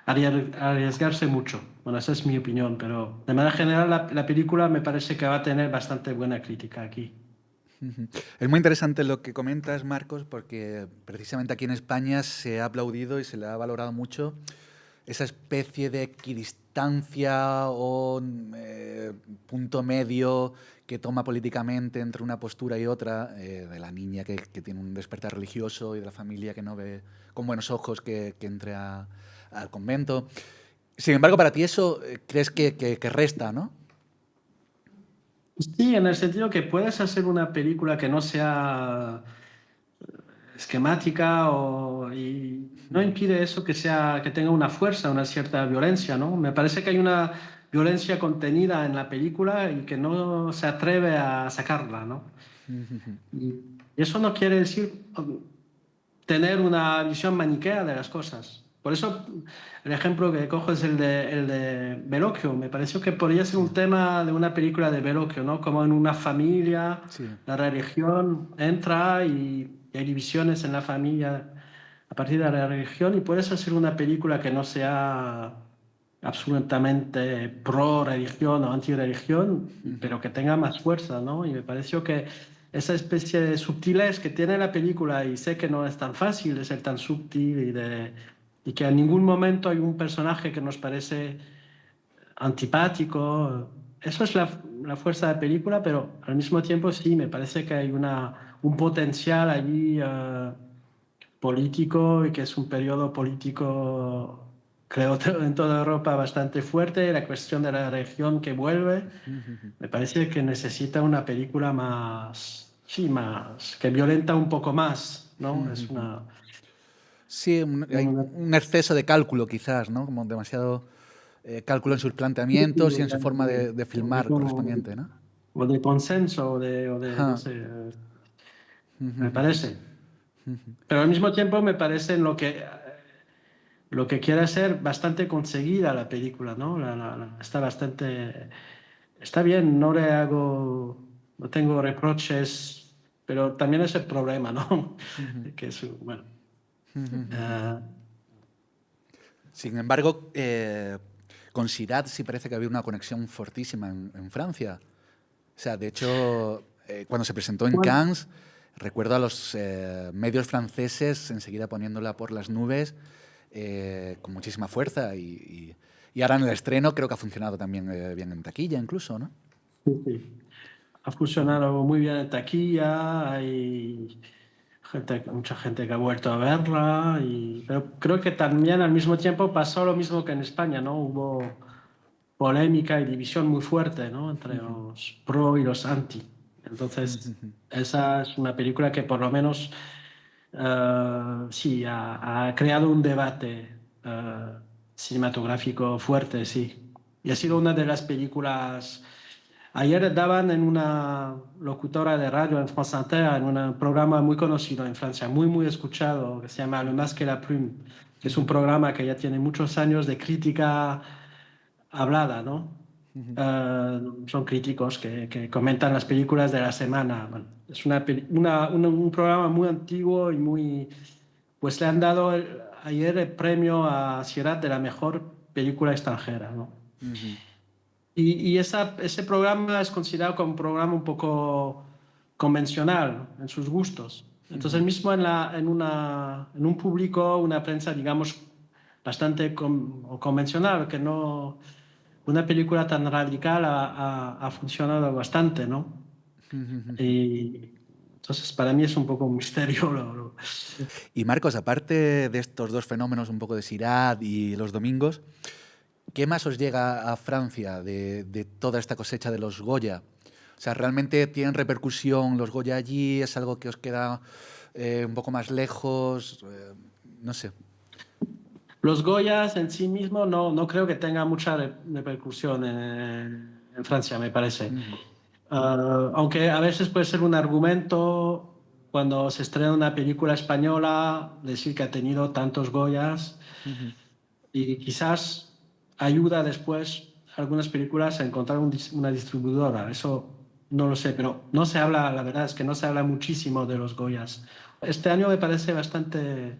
arriesgarse mucho. Bueno, esa es mi opinión, pero de manera general la película me parece que va a tener bastante buena crítica aquí. Es muy interesante lo que comentas, Marcos, porque precisamente aquí en España se ha aplaudido y se le ha valorado mucho esa especie de equidistancia o punto medio que toma políticamente entre una postura y otra, de la niña que tiene un despertar religioso y de la familia que no ve con buenos ojos que entre al convento. Sin embargo, para ti eso crees que resta, ¿no? Sí, en el sentido que puedes hacer una película que no sea esquemática y no impide eso que tenga una fuerza, una cierta violencia, ¿no? Me parece que hay una violencia contenida en la película y que no se atreve a sacarla, ¿no? Y eso no quiere decir tener una visión maniquea de las cosas. Por eso el ejemplo que cojo es el de Verrocchio. Me pareció que podría ser un tema de una película de Verrocchio, ¿no? Como en una familia, Sí. la religión entra y hay divisiones en la familia a partir de la religión y puedes hacer una película que no sea absolutamente pro religión o anti religión, pero que tenga más fuerza, ¿no? Y me pareció que esa especie de sutilez que tiene la película, y sé que no es tan fácil de ser tan sutil y que en ningún momento hay un personaje que nos parece antipático. Eso es la fuerza de la película, pero al mismo tiempo sí, me parece que hay un potencial allí político y que es un periodo político, creo, en toda Europa bastante fuerte. La cuestión de la región que vuelve, me parece que necesita una película más, sí, más, que violenta un poco más, ¿no? Es una... Sí, hay un exceso de cálculo quizás, ¿no? Como demasiado cálculo en sus planteamientos y en su forma de filmar correspondiente, ¿no? O de consenso, no Ajá. sé. me parece. Pero al mismo tiempo me parece lo que quiere hacer bastante conseguida la película, ¿no? Está bien, no tengo reproches, pero también es el problema, ¿no? Que es, bueno. Sin embargo, con Sirat sí parece que había una conexión fortísima en Francia. O sea, de hecho, cuando se presentó en Cannes, recuerdo a los medios franceses enseguida poniéndola por las nubes con muchísima fuerza y ahora en el estreno creo que ha funcionado también bien en taquilla incluso, ¿no? Sí. Ha funcionado muy bien en taquilla, hay mucha gente que ha vuelto a verla, pero creo que también al mismo tiempo pasó lo mismo que en España, ¿no? Hubo polémica y división muy fuerte, ¿no? Entre los pro y los anti. Entonces, esa es una película que por lo menos sí, ha creado un debate cinematográfico fuerte, sí. Y ha sido una de las películas. Ayer daban en una locutora de radio en France Inter, en un programa muy conocido en Francia, muy, muy escuchado, que se llama Le Masque et la Plume, que es un programa que ya tiene muchos años de crítica hablada, ¿no? Son críticos que comentan las películas de la semana. Bueno, es un programa muy antiguo y muy. Pues le han dado ayer el premio a Sierra de la mejor película extranjera, ¿no? Y ese programa es considerado como un programa un poco convencional en sus gustos. Entonces, mismo en un público, una prensa, digamos, bastante convencional, que no. Una película tan radical ha funcionado bastante, ¿no? Y entonces, para mí es un poco un misterio. Y Marcos, aparte de estos dos fenómenos, un poco de Sirat y los domingos, ¿qué más os llega a Francia de toda esta cosecha de los Goya? O sea, ¿realmente tienen repercusión los Goya allí? ¿Es algo que os queda un poco más lejos? No sé. Los Goyas en sí mismos no creo que tenga mucha repercusión en Francia, me parece. Aunque a veces puede ser un argumento cuando se estrena una película española, decir que ha tenido tantos Goyas y quizás ayuda después a algunas películas a encontrar una distribuidora. Eso no lo sé, pero no se habla, la verdad es que no se habla muchísimo de los Goyas. Este año me parece bastante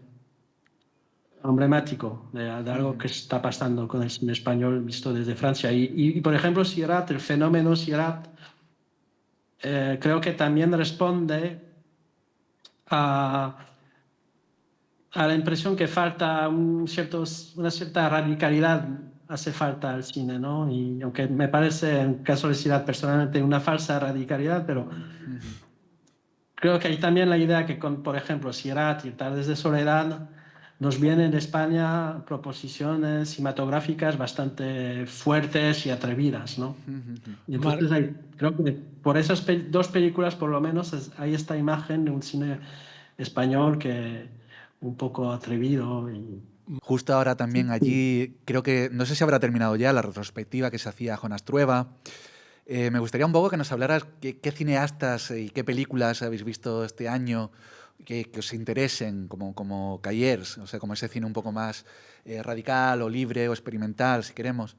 emblemático de algo que está pasando con el cine español visto desde Francia. Por ejemplo, Sierra, el fenómeno Sierra, creo que también responde a, a la impresión que falta una cierta radicalidad, hace falta al cine, ¿no? Y aunque me parece, en caso de Sierra, personalmente, una falsa radicalidad, pero creo que hay también la idea que, por ejemplo, Sierra y Tardes de Soledad, nos vienen de España proposiciones cinematográficas bastante fuertes y atrevidas, ¿no? Y entonces creo que por esas dos películas, por lo menos, hay esta imagen de un cine español que un poco atrevido. Justo ahora también allí, creo que, no sé si habrá terminado ya la retrospectiva que se hacía a Jonas Trueba. Me gustaría un poco que nos hablaras qué cineastas y qué películas habéis visto este año que os interesen, como Cayers, o sea, como ese cine un poco más radical o libre o experimental, si queremos.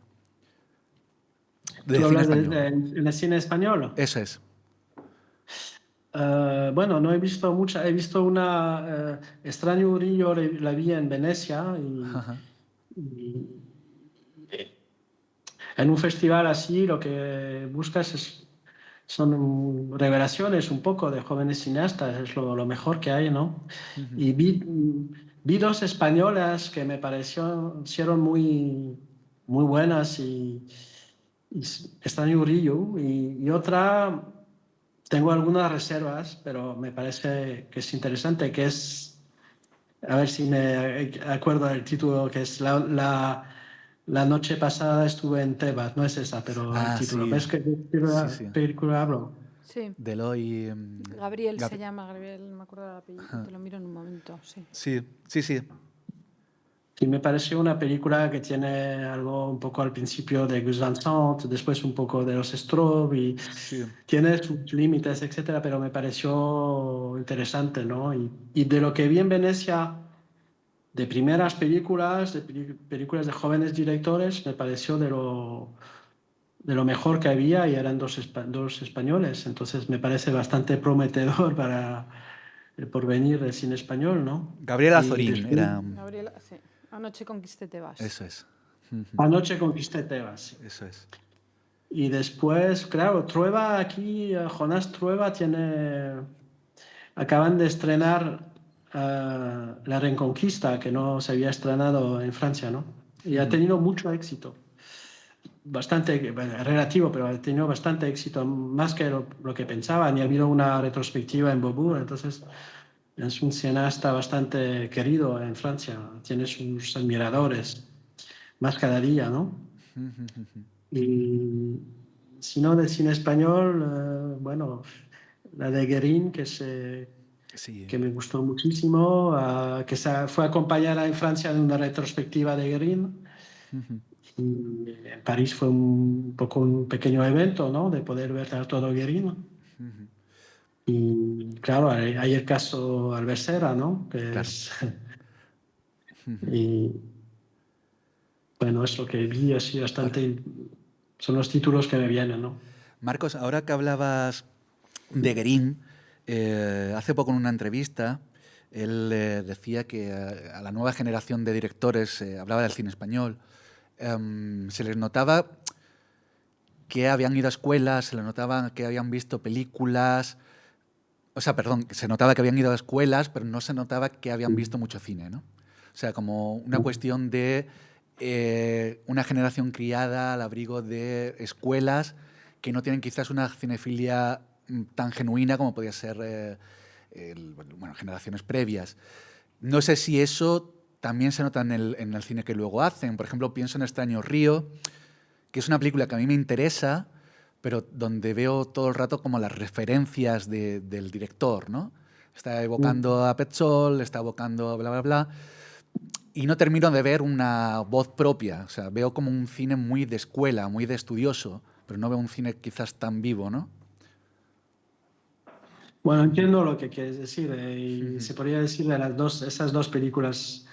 De ¿Tú cine hablas español. de cine español? Eso es. Bueno, no he visto mucha. He visto una Extraño Urillo, la vi en Venecia y en un festival así lo que buscas son revelaciones un poco de jóvenes cineastas, es lo mejor que hay, ¿no? Y vi dos españolas que me parecieron muy, muy buenas y Extraño Urillo y otra. Tengo algunas reservas, pero me parece que es interesante, que es, a ver si me acuerdo del título, que es la noche pasada estuve en Tebas, no es esa, pero el título. Sí. ¿Ves qué Sí. película hablo? Sí. Deloy. Gabriel se llama, Gabriel, no me acuerdo del apellido, te lo miro en un momento, sí. Sí. Y me pareció una película que tiene algo un poco al principio de Gus Van Sant, después un poco de los Straub y Sí. tiene sus límites, etcétera, pero me pareció interesante, ¿no? Y de lo que vi en Venecia, de primeras películas, películas de jóvenes directores, me pareció de lo mejor que había y eran dos españoles. Entonces me parece bastante prometedor para el porvenir del cine español, ¿no? Gabriel Y Azorín después, era... Gabriela, sí. Anoche conquisté Tebas. Eso es. Anoche conquisté Tebas. Sí. Eso es. Y después, claro, Trueba aquí, Jonás Trueba acaban de estrenar La Reconquista, que no se había estrenado en Francia, ¿no? Y ha tenido mucho éxito. Bastante, bueno, relativo, pero ha tenido bastante éxito, más que lo que pensaban. Y ha habido una retrospectiva en Beaubourg, entonces es un cineasta bastante querido en Francia. Tiene sus admiradores, más cada día, ¿no? Y si no, del cine español, bueno, la de Guérin, Sí. que me gustó muchísimo, fue acompañada en Francia de una retrospectiva de Guérin. Y en París fue un poco un pequeño evento, ¿no? De poder ver a todo Guérin. Y claro, hay el caso Albersera, ¿no? Que Claro. es... y bueno, es lo que vi así bastante... Son los títulos que me vienen, ¿no? Marcos, ahora que hablabas de Guérin, hace poco en una entrevista, él decía que a la nueva generación de directores, hablaba del cine español, se les notaba que habían ido a escuelas, se les notaba que habían visto películas, o sea, perdón, se notaba que habían ido a escuelas, pero no se notaba que habían visto mucho cine, ¿no? O sea, como una cuestión de una generación criada al abrigo de escuelas que no tienen quizás una cinefilia tan genuina como podía ser bueno, generaciones previas. No sé si eso también se nota en el cine que luego hacen. Por ejemplo, pienso en Extraño Río, que es una película que a mí me interesa, pero donde veo todo el rato como las referencias del director, ¿no? Está evocando a Petzold, está evocando bla, bla, bla, y no termino de ver una voz propia. O sea, veo como un cine muy de escuela, muy de estudioso, pero no veo un cine quizás tan vivo, ¿no? Bueno, entiendo lo que quieres decir y se podría decir de esas dos películas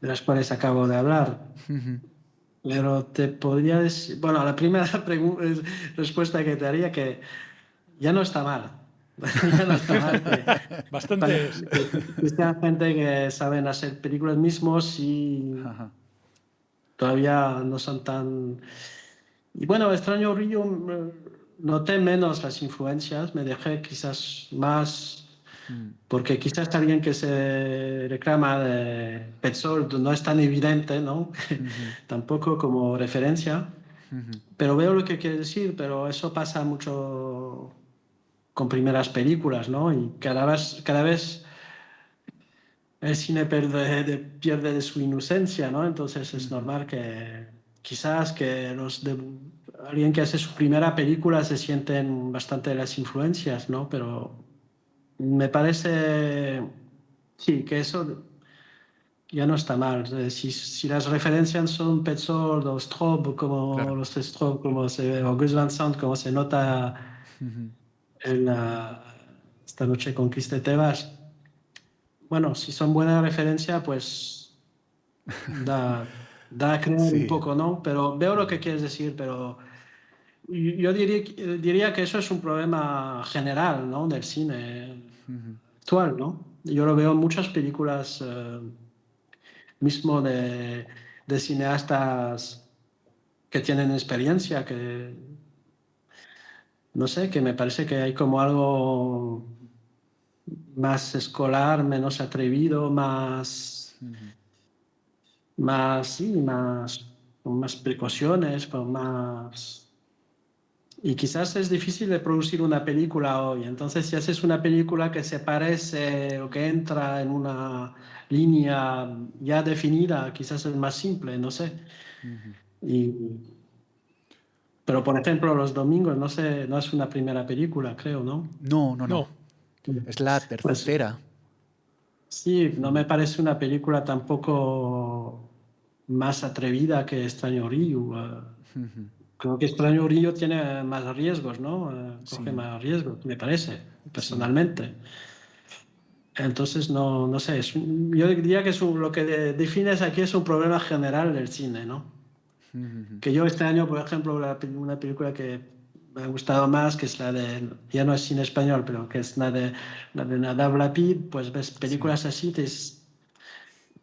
de las cuales acabo de hablar. Pero te podría decir, bueno, la primera respuesta que te haría que ya no está mal. Ya no está mal Bastante. que sea gente que saben hacer películas mismos y todavía no son tan... Y bueno, Extraño Río, noté menos las influencias, me dejé quizás más... Porque quizás alguien que se reclama de Petzold no es tan evidente, ¿no? Tampoco como referencia. Pero veo lo que quiere decir, pero eso pasa mucho con primeras películas, ¿no? Y cada vez el cine pierde de su inocencia, ¿no? Entonces es normal que quizás que alguien que hace su primera película se sienten bastante las influencias, ¿no? Pero me parece, sí, que eso ya no está mal. Si las referencias son Petzold o Straub, como Claro. los Straub, o Gus Van Sant, como se nota esta noche conquiste Tebas. Bueno, si son buena referencia, pues da a creer un Sí. poco, ¿no? Pero veo lo que quieres decir, pero yo diría que eso es un problema general, ¿no? Del cine actual, ¿no? Yo lo veo en muchas películas mismo de cineastas que tienen experiencia, que no sé, que me parece que hay como algo más escolar, menos atrevido, con más precauciones, con más... Y quizás es difícil de producir una película hoy. Entonces, si haces una película que se parece o que entra en una línea ya definida, quizás es más simple, no sé. Y, pero, por ejemplo, Los Domingos, no sé, no es una primera película, creo, ¿no? No, no, no. No. Es la Pues tercera. sí, no me parece una película tampoco más atrevida que Extraño Río. Creo que Extraño Río tiene más riesgos, ¿no? Coge más riesgos, me parece, personalmente. Entonces, no sé, yo diría que lo que defines aquí es un problema general del cine, ¿no? Que yo este año, por ejemplo, una película que me ha gustado más, que es la de, ya no es cine español, pero que es la de Nadav Lapid, pues ves películas así,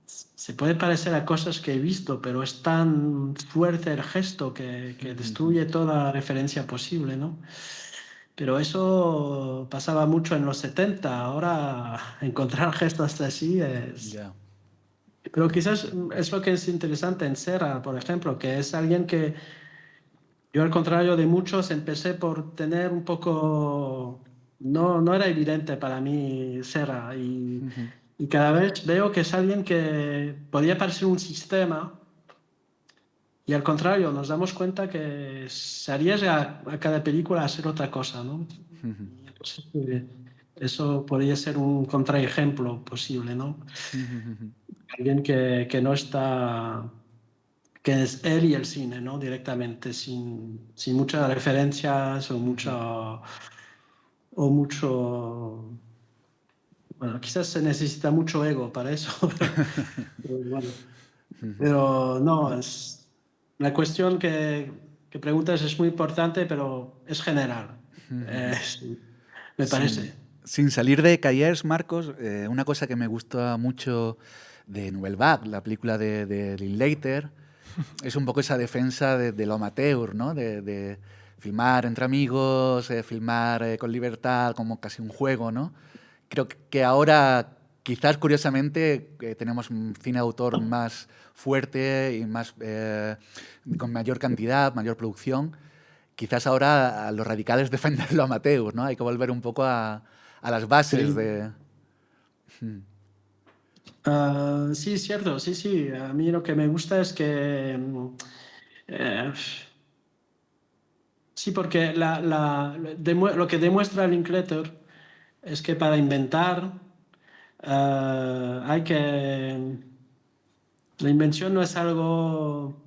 se puede parecer a cosas que he visto, pero es tan fuerte el gesto que destruye toda referencia posible, ¿no? Pero eso pasaba mucho en los 70, ahora encontrar gestos así es... Ya. Pero quizás es lo que es interesante en Serra, por ejemplo, que es alguien que yo, al contrario de muchos, empecé por tener un poco... No era evidente para mí Serra y cada vez veo que es alguien que podía parecer un sistema y al contrario, nos damos cuenta que se arriesga a cada película a hacer otra cosa, ¿no? Entonces, eso podría ser un contraejemplo posible, ¿no? Alguien que no está... que es él y el cine, ¿no? Directamente, sin muchas referencias o mucho... Bueno, quizás se necesita mucho ego para eso, pero bueno. Pero no, la cuestión que preguntas es muy importante, pero es general, me parece. Sin salir de Callers, Marcos, una cosa que me gusta mucho de Nouvelle Vague, la película de Linklater, es un poco esa defensa de lo amateur, ¿no? De filmar entre amigos, filmar con libertad, como casi un juego, ¿no? Creo que ahora, quizás curiosamente, tenemos un cine de autor más fuerte y más con mayor cantidad, mayor producción. Quizás ahora a los radicales defender lo amateur, ¿no? Hay que volver un poco a las bases Sí. de... Sí, es cierto, sí. A mí lo que me gusta es que... sí, porque lo que demuestra Linklater es que para inventar hay que... La invención no es algo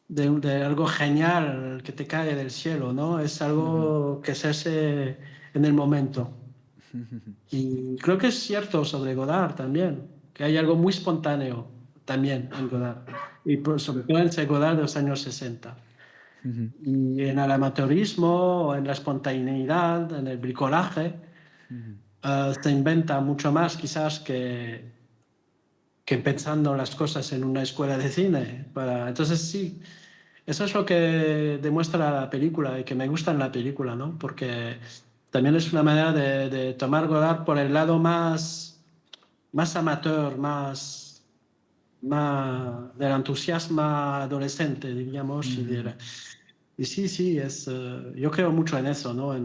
de algo genial que te cae del cielo, ¿no? Es algo que se hace en el momento. Y creo que es cierto sobre Godard también, que hay algo muy espontáneo también en Godard, y sobre todo en ese Godard de los años 60. Y en el amateurismo, en la espontaneidad, en el bricolaje, se inventa mucho más quizás que pensando las cosas en una escuela de cine. Entonces sí, eso es lo que demuestra la película y que me gusta en la película, ¿no? Porque también es una manera de tomar Godard por el lado más amateur, más del entusiasmo adolescente, diríamos. Y sí, yo creo mucho en eso, ¿no?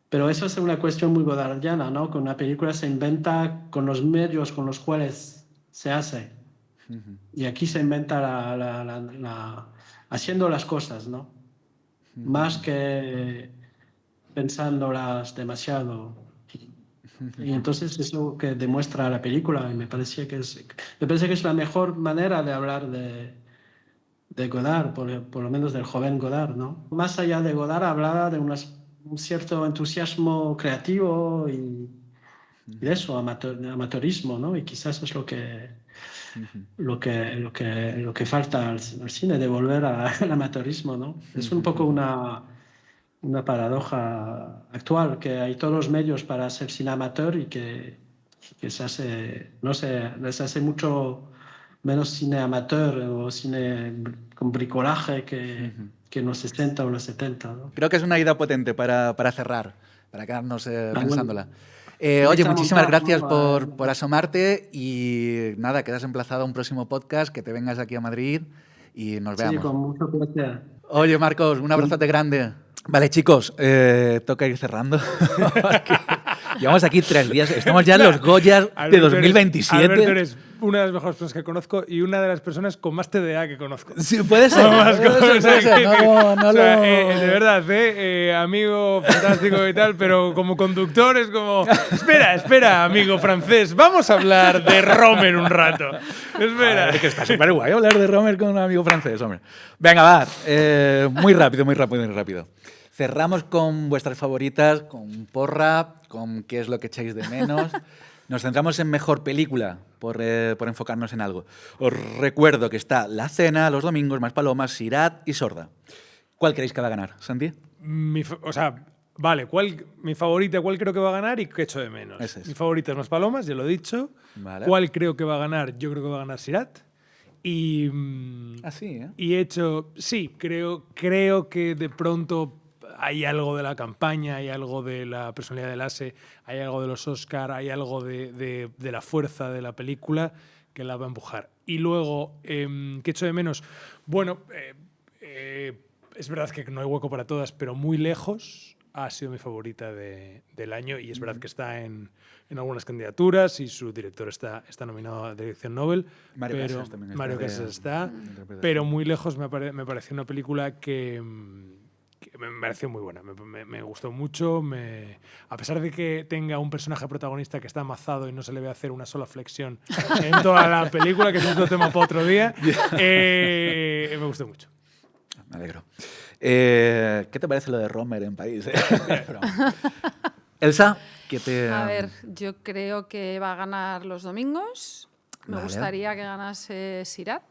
Pero eso es una cuestión muy godardiana, ¿no? Que una película se inventa con los medios con los cuales se hace. Y aquí se inventa haciendo las cosas, ¿no? Más que pensándolas demasiado. Y entonces eso que demuestra la película, y me parece que es la mejor manera de hablar de Godard, por lo menos del joven Godard, ¿no? Más allá de Godard hablaba de un cierto entusiasmo creativo y de eso, amateurismo, ¿no? Y quizás es lo que falta al cine, de volver al amateurismo, ¿no? Es un poco una paradoja actual, que hay todos los medios para hacer cine amateur y que se hace, no sé, les hace mucho menos cine amateur o cine con bricolaje que en los 60 o los 70, ¿no? Creo que es una idea potente para cerrar, para quedarnos pensándola. Bueno. Oye, muchísimas gracias por asomarte y nada, quedas emplazado a un próximo podcast, que te vengas aquí a Madrid y nos veamos. Sí, con mucho placer. Oye, Marcos, un abrazote grande. Vale, chicos, toca ir cerrando. Llevamos aquí 3 días. Estamos ya en los Goyas de 2027. Alberto, eres una de las mejores personas que conozco y una de las personas con más TDA que conozco. Sí, puede ser. Más Puede ser, puede ser. No, o sea, lo- de verdad, amigo fantástico y tal, pero como conductor es como, espera, amigo francés, vamos a hablar de Romer un rato. Espera. Joder, que está súper guay hablar de Romer con un amigo francés, hombre. Venga, va. Muy rápido. Cerramos con vuestras favoritas, con porra, con qué es lo que echáis de menos. Nos centramos en mejor película, por enfocarnos en algo. Os recuerdo que está La Cena, Los Domingos, Más Palomas, Sirat y Sorda. ¿Cuál creéis que va a ganar, Santi? Vale, mi favorita, ¿cuál creo que va a ganar y qué echo de menos? Ese es. Mi favorita es Más Palomas, ya lo he dicho. Vale. ¿Cuál creo que va a ganar? Yo creo que va a ganar Sirat. Y, Así, ¿eh? y he hecho, sí, creo que de pronto hay algo de la campaña, hay algo de la personalidad del ASE, hay algo de los Oscar, hay algo de la fuerza de la película que la va a empujar. Y luego, ¿qué echo de menos? Bueno, es verdad que no hay hueco para todas, pero Muy lejos ha sido mi favorita del año y es verdad que está en algunas candidaturas y su director está nominado a Dirección Nobel. Mario pero Casas también está Mario de- Casas está, interpretación. pero Muy lejos me pareció una película que me pareció muy buena. Me gustó mucho. A pesar de que tenga un personaje protagonista que está amazado y no se le ve hacer una sola flexión en toda la película, que es otro tema para otro día, me gustó mucho. Me alegro. ¿Qué te parece lo de Romer en París? Broma. Elsa, ¿qué te...? A ver, yo creo que va a ganar Los Domingos. Me Vale. gustaría que ganase Sirat.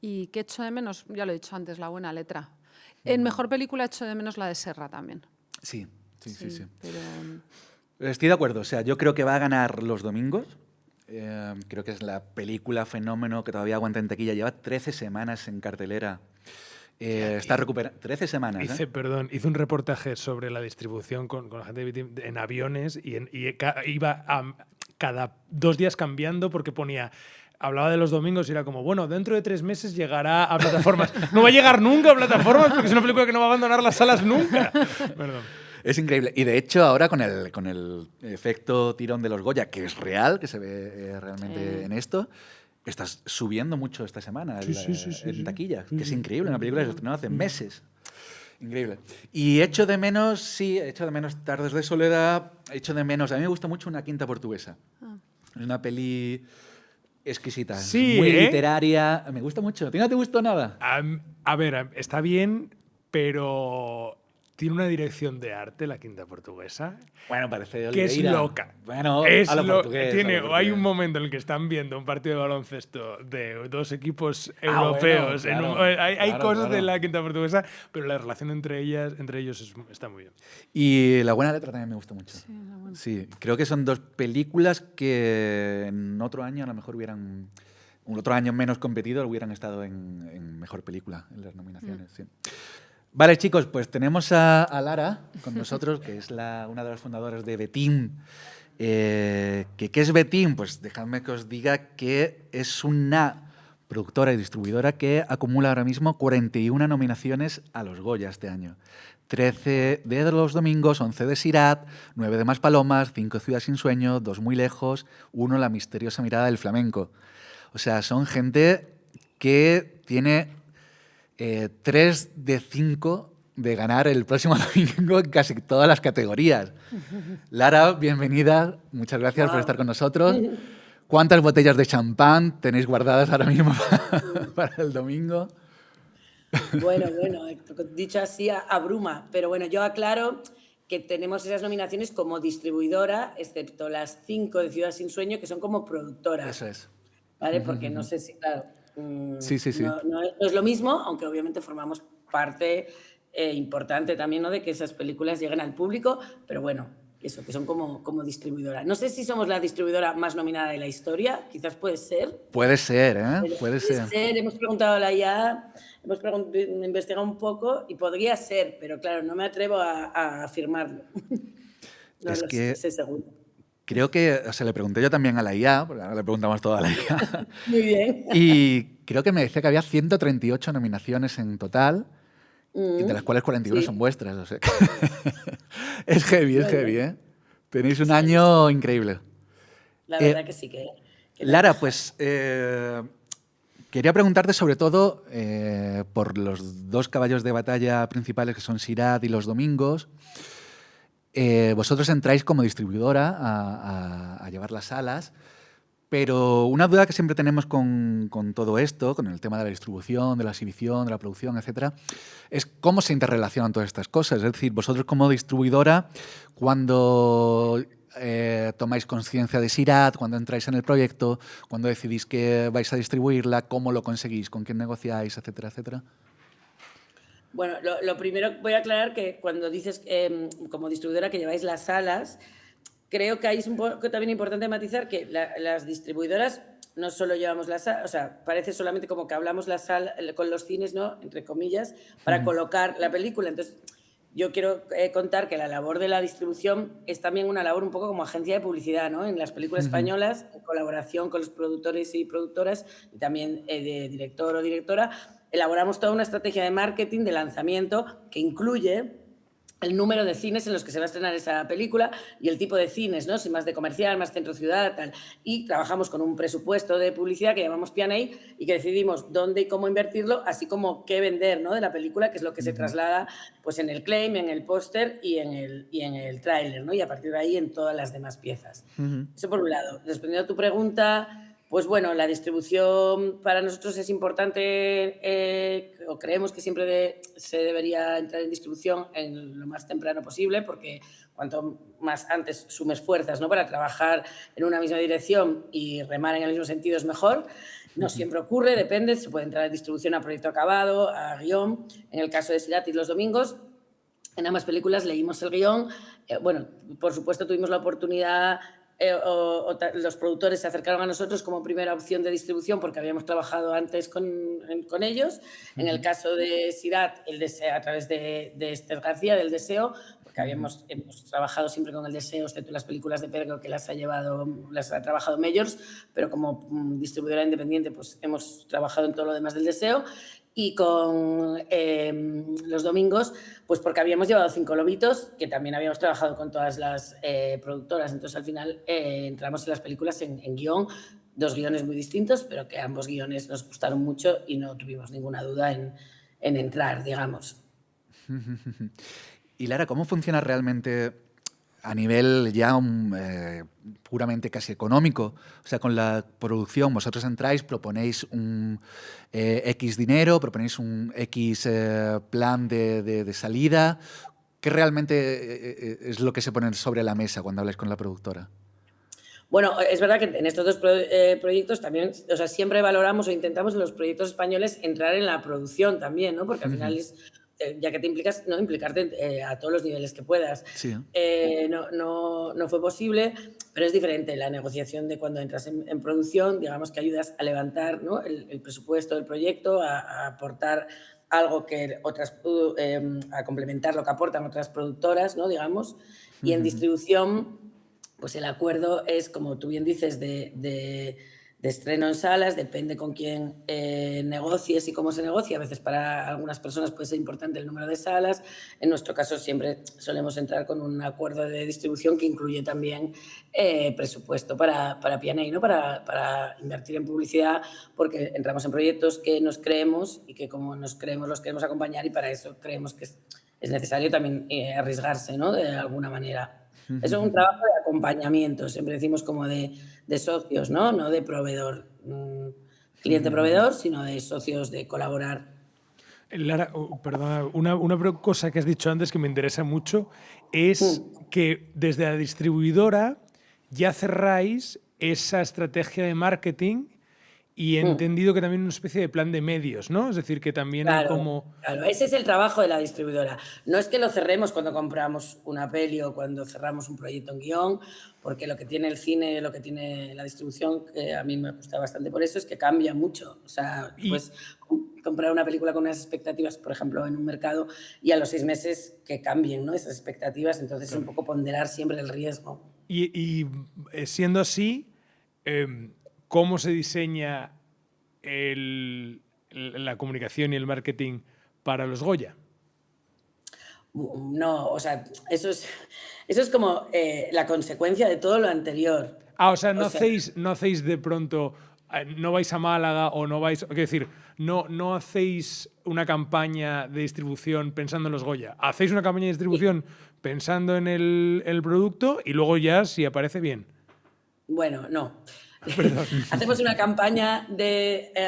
Y que echo de menos, ya lo he dicho antes, la buena letra. En mejor película echo de menos la de Serra también. Sí. Pero Estoy de acuerdo. O sea, yo creo que va a ganar Los Domingos. Creo que es la película fenómeno que todavía aguanta en taquilla. Lleva 13 semanas en cartelera. Está recuperando. 13 semanas. Hice un reportaje sobre la distribución con la gente de BT en aviones y iba cada 2 días cambiando porque hablaba de Los Domingos y era como, bueno, dentro de 3 meses llegará a plataformas. No va a llegar nunca a plataformas porque es una película que no va a abandonar las salas nunca. Perdón. Es increíble. Y de hecho, ahora con el efecto tirón de los Goya, que es real, que se ve realmente en esto, estás subiendo mucho esta semana en taquilla. Que es increíble. Una película que se estrenó hace meses. Increíble. Y echo de menos Tardes de Soledad. Echo de menos. A mí me gusta mucho Una Quinta Portuguesa. Es una peli exquisita. Sí, muy literaria. Me gusta mucho. ¿A ti no te gustó nada? A ver, está bien, pero tiene una dirección de arte, La Quinta Portuguesa, Bueno, parece que es Oliveira. loca. Bueno, Es a lo lo- portugués. tiene- a lo hay portugués. un momento en el que están viendo un partido de baloncesto de 2 equipos Ah, europeos. bueno, Hay claro, cosas claro. de La Quinta Portuguesa, pero la relación entre ellos está muy bien. Y La Buena Letra también me gusta mucho. Sí, creo que son 2 películas que en otro año a lo mejor otro año menos competido hubieran estado en mejor película en las nominaciones. Sí. Vale, chicos, pues tenemos a Lara con nosotros, que es una de las fundadoras de Betim. ¿Qué es Betim? Pues dejadme que os diga que es una productora y distribuidora que acumula ahora mismo 41 nominaciones a los Goya este año. 13 de Los Domingos, 11 de Sirat, 9 de Más Palomas, 5 Ciudad sin Sueño, 2 Muy lejos, 1 La misteriosa mirada del flamenco. O sea, son gente que tiene 3 de 5 de ganar el próximo domingo en casi todas las categorías. Lara, bienvenida. Muchas gracias por estar con nosotros. ¿Cuántas botellas de champán tenéis guardadas ahora mismo para el domingo? Bueno, dicho así abruma, pero bueno, yo aclaro que tenemos esas nominaciones como distribuidora, excepto las 5 de Ciudad sin Sueño, que son como productoras. Eso es. ¿Vale? Porque no sé si, claro, Sí. no es lo mismo, aunque obviamente formamos parte importante también, ¿no?, de que esas películas lleguen al público, pero bueno, eso, que son como distribuidora. No sé si somos la distribuidora más nominada de la historia, quizás puede ser. Puede ser, ¿eh? Pero Puede ser. hemos preguntado a la IA, investigado un poco y podría ser, pero claro, no me atrevo a afirmarlo. No Es lo que- sé seguro. Creo que, o sea, le pregunté yo también a la IA, porque ahora le preguntamos todo a la IA, Muy bien. y creo que me decía que había 138 nominaciones en total, y de las cuales 41 sí. son vuestras. O sea, es heavy, ¿eh? Tenéis un año increíble. La verdad que sí que Lara, pues quería preguntarte sobre todo por los dos caballos de batalla principales que son Sirat y Los Domingos. Vosotros entráis como distribuidora a llevar las salas, pero una duda que siempre tenemos con todo esto, con el tema de la distribución, de la exhibición, de la producción, etcétera, es cómo se interrelacionan todas estas cosas. Es decir, vosotros como distribuidora, cuando tomáis conciencia de Sirat, cuando entráis en el proyecto, cuando decidís que vais a distribuirla, cómo lo conseguís, con quién negociáis, etcétera, etcétera. Bueno, lo primero voy a aclarar que cuando dices como distribuidora que lleváis las salas, creo que ahí es un poco también importante matizar que las distribuidoras no solo llevamos las salas, o sea, parece solamente como que hablamos la sala con los cines, ¿no? Entre comillas, para colocar la película. Entonces, yo quiero contar que la labor de la distribución es también una labor un poco como agencia de publicidad, ¿no? En las películas españolas, en colaboración con los productores y productoras y también de director o directora, elaboramos toda una estrategia de marketing, de lanzamiento, que incluye el número de cines en los que se va a estrenar esa película y el tipo de cines, ¿no? Si más de comercial, más centro ciudad, tal. Y trabajamos con un presupuesto de publicidad que llamamos P&A y que decidimos dónde y cómo invertirlo, así como qué vender, ¿no? De la película, que es lo que se traslada pues, en el claim, en el póster y en el tráiler, ¿no? Y a partir de ahí en todas las demás piezas. Eso por un lado. Respondiendo a tu pregunta, pues bueno, la distribución para nosotros es importante, o creemos que siempre se debería entrar en distribución en lo más temprano posible, porque cuanto más antes sumes fuerzas, ¿no? Para trabajar en una misma dirección y remar en el mismo sentido es mejor. No siempre ocurre, depende, se puede entrar en distribución a proyecto acabado, a guión. En el caso de Sirat y Los Domingos, en ambas películas leímos el guión. Bueno, por supuesto tuvimos la oportunidad... los productores se acercaron a nosotros como primera opción de distribución porque habíamos trabajado antes con ellos. En el caso de Sirat, a través de Esther García, del Deseo, porque hemos trabajado siempre con el Deseo, excepto las películas de Pergo que las ha trabajado Majors, pero como distribuidora independiente pues hemos trabajado en todo lo demás del Deseo. Y con Los Domingos, pues porque habíamos llevado 5 lobitos, que también habíamos trabajado con todas las productoras. Entonces, al final, entramos en las películas en guión, 2 guiones muy distintos, pero que ambos guiones nos gustaron mucho y no tuvimos ninguna duda en entrar, digamos. Y Lara, ¿cómo funciona realmente a nivel ya puramente casi económico? O sea, con la producción, vosotros entráis, proponéis un X dinero, proponéis un X plan de salida. ¿Qué realmente es lo que se pone sobre la mesa cuando habláis con la productora? Bueno, es verdad que en estos dos proyectos también, o sea, siempre valoramos o intentamos en los proyectos españoles entrar en la producción también, ¿no? Porque al final es... ya que te implicas, no implicarte a todos los niveles que puedas. Sí. No fue posible, pero es diferente la negociación de cuando entras en producción, digamos que ayudas a levantar, ¿no? el presupuesto del proyecto, a aportar algo que a complementar lo que aportan otras productoras, ¿no? Digamos, y en distribución, pues el acuerdo es, como tú bien dices, de estreno en salas, depende con quién negocies y cómo se negocia. A veces para algunas personas puede ser importante el número de salas. En nuestro caso siempre solemos entrar con un acuerdo de distribución que incluye también presupuesto para P&A, ¿no? Para invertir en publicidad, porque entramos en proyectos que nos creemos y que como nos creemos los queremos acompañar y para eso creemos que es necesario también arriesgarse, ¿no? De alguna manera. Es un trabajo de acompañamiento, siempre decimos como de socios, ¿no? No de proveedor, cliente-proveedor, sino de socios, de colaborar. Lara, perdona, una cosa que has dicho antes que me interesa mucho es que desde la distribuidora ya cerráis esa estrategia de marketing y he entendido que también una especie de plan de medios, ¿no? Es decir, que también hay como... Claro, ese es el trabajo de la distribuidora. No es que lo cerremos cuando compramos una peli o cuando cerramos un proyecto en guión, porque lo que tiene el cine, lo que tiene la distribución, que a mí me gusta bastante por eso, es que cambia mucho. O sea, pues comprar una película con unas expectativas, por ejemplo, en un mercado, y a los 6 meses que cambien, ¿no? Esas expectativas, entonces es un poco ponderar siempre el riesgo. Y siendo así... ¿cómo se diseña la comunicación y el marketing para los Goya? No, o sea, eso es como la consecuencia de todo lo anterior. O sea, no hacéis de pronto, no vais a Málaga o no vais, quiero decir, no hacéis una campaña de distribución pensando en los Goya. Hacéis una campaña de distribución pensando en el producto y luego ya si aparece bien. Bueno, no. Hacemos una campaña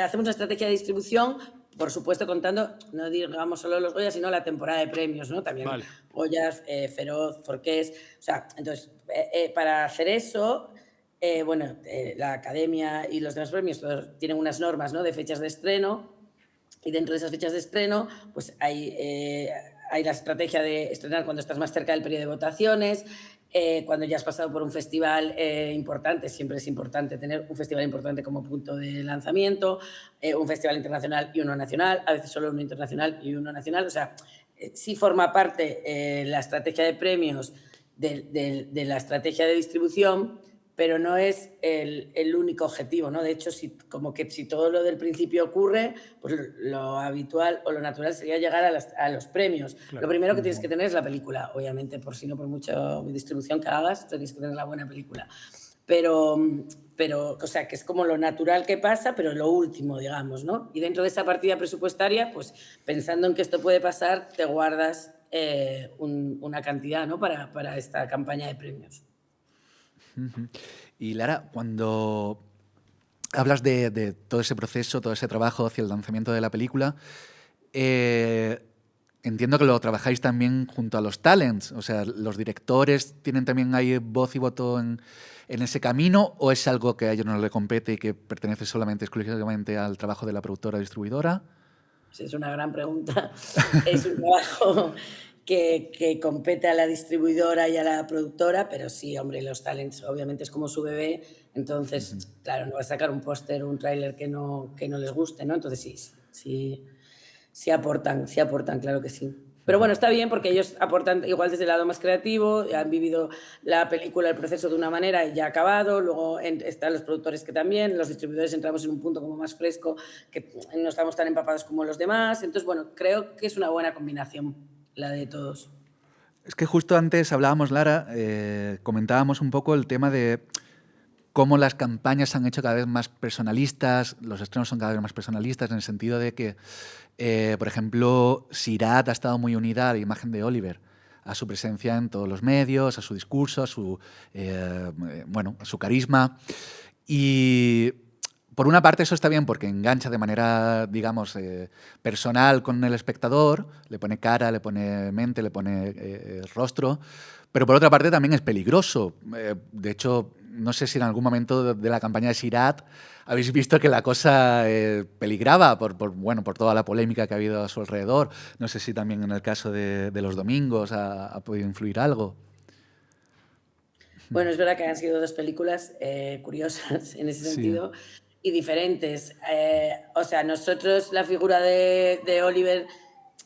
hacemos una estrategia de distribución, por supuesto contando, no digamos solo los Goya, sino la temporada de premios, ¿no? También Vale. Goyas, Feroz, Forqués. O sea, entonces, para hacer eso, la Academia y los demás premios todos tienen unas normas, ¿no?, de fechas de estreno, y dentro de esas fechas de estreno, pues hay la estrategia de estrenar cuando estás más cerca del periodo de votaciones, cuando ya has pasado por un festival importante. Siempre es importante tener un festival importante como punto de lanzamiento, un festival internacional y uno nacional, a veces solo uno internacional y uno nacional. O sea, sí forma parte la estrategia de premios de la estrategia de distribución, pero no es el único objetivo, ¿no? De hecho, si todo lo del principio ocurre, pues lo habitual o lo natural sería llegar a los premios. Claro. Lo primero que tienes que tener es la película, obviamente, por mucha distribución que hagas, tienes que tener la buena película. Pero, o sea, que es como lo natural que pasa, pero lo último, digamos, ¿no? Y dentro de esa partida presupuestaria, pues pensando en que esto puede pasar, te guardas una cantidad, ¿no?, para esta campaña de premios. Y Lara, cuando hablas de todo ese proceso, todo ese trabajo hacia el lanzamiento de la película, entiendo que lo trabajáis también junto a los talents, o sea, ¿los directores tienen también ahí voz y voto en ese camino, o es algo que a ellos no les compete y que pertenece solamente, exclusivamente al trabajo de la productora distribuidora? Es una gran pregunta. Es un trabajo que compete a la distribuidora y a la productora, pero sí, hombre, los talents obviamente es como su bebé, entonces, claro, no va a sacar un póster o un tráiler que no les guste, ¿no? Entonces sí aportan, claro que sí. Pero bueno, está bien porque ellos aportan igual desde el lado más creativo, han vivido la película, el proceso de una manera y ya ha acabado. Luego están los productores que también, los distribuidores entramos en un punto como más fresco, que no estamos tan empapados como los demás. Entonces, bueno, creo que es una buena combinación la de todos. Es que justo antes hablábamos, Lara, comentábamos un poco el tema de cómo las campañas se han hecho cada vez más personalistas, los estrenos son cada vez más personalistas, en el sentido de que, por ejemplo, Sirat ha estado muy unida a la imagen de Oliver, a su presencia en todos los medios, a su discurso, a su carisma. Y por una parte eso está bien porque engancha de manera, digamos, personal con el espectador, le pone cara, le pone mente, le pone rostro, pero por otra parte también es peligroso. De hecho, no sé si en algún momento de la campaña de Sirat habéis visto que la cosa peligraba por toda la polémica que ha habido a su alrededor. No sé si también en el caso de los domingos ha podido influir algo. Bueno, es verdad que han sido dos películas curiosas en ese sentido y diferentes. O sea, nosotros la figura de Oliver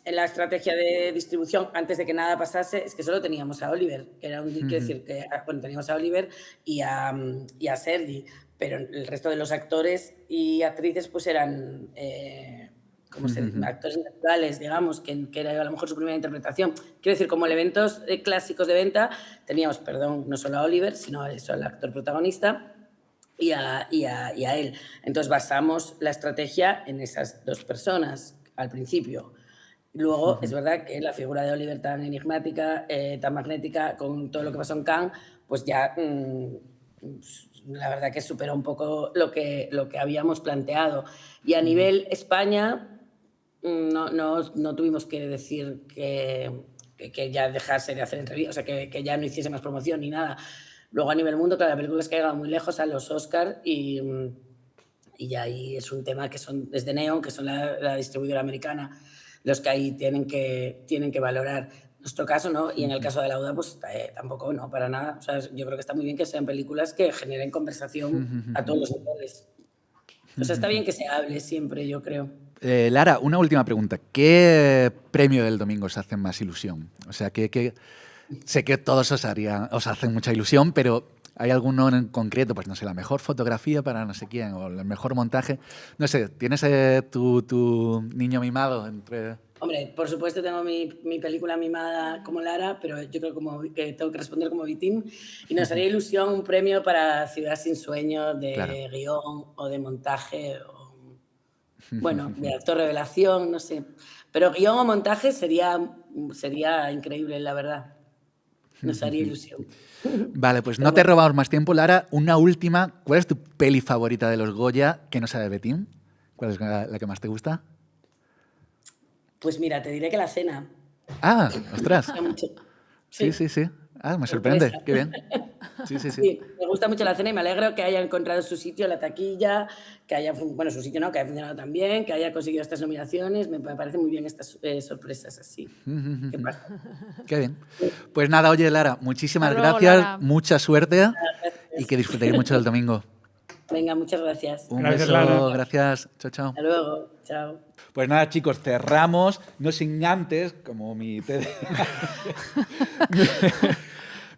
en la estrategia de distribución, antes de que nada pasase, es que solo teníamos a Oliver, que era quiero decir que teníamos a Oliver y a Sergi, pero el resto de los actores y actrices pues eran actores naturales, digamos, que era a lo mejor su primera interpretación. Quiero decir, como elementos clásicos de venta, teníamos, no solo a Oliver, sino al actor protagonista y a él. Entonces basamos la estrategia en esas dos personas al principio. Luego, es verdad que la figura de Oliver tan enigmática, tan magnética, con todo lo que pasó en Cannes, pues ya la verdad que superó un poco lo que habíamos planteado. Y a nivel España, no tuvimos que decir que ya dejase de hacer entrevistas, o sea, que ya no hiciese más promoción ni nada. Luego a nivel mundo, claro, la película es que ha llegado muy lejos a los Oscar y ya ahí es un tema que son desde Neon, que son la distribuidora americana, los que ahí tienen que valorar. En nuestro caso, ¿no? Y en el caso de la UDA, pues tampoco, no, para nada. O sea, yo creo que está muy bien que sean películas que generen conversación a todos los niveles. O sea, está bien que se hable siempre, yo creo. Lara, una última pregunta. ¿Qué premio del domingo os hace más ilusión? O sea, sé que todos os hacen mucha ilusión, pero ¿hay alguno en concreto? Pues no sé, la mejor fotografía para no sé quién, o el mejor montaje. No sé, ¿tienes tu niño mimado entre Hombre, por supuesto tengo mi película mimada como Lara, pero yo creo que tengo que responder como Vitim y nos haría ilusión un premio para Ciudad sin sueño de Claro. guión o de montaje o, bueno, de actor revelación, no sé. Pero guión o montaje sería increíble, la verdad. Nos haría ilusión. Vale, pues no te robamos más tiempo, Lara. Una última. ¿Cuál es tu peli favorita de los Goya que no sea de Betín? ¿Cuál es la que más te gusta? Pues mira, te diré que La cena. Ah, ostras. Me gusta mucho. Sí. Ah, me sorprende. Sorpresa. Qué bien. Sí. Sí, me gusta mucho La cena y me alegro que haya encontrado su sitio en la taquilla, que haya, bueno, su sitio no, que haya funcionado tan bien, que haya conseguido estas nominaciones. Me parecen muy bien estas sorpresas así. ¿Qué pasa? Qué bien. Pues nada, oye, Lara, muchísimas Hasta luego, gracias, Lara. mucha suerte y que disfrutéis mucho del domingo. Venga, muchas gracias. Un Gracias, beso, Lara. gracias. Chao. Hasta luego. Chao. Pues nada, chicos, cerramos, no sin antes, como mi TED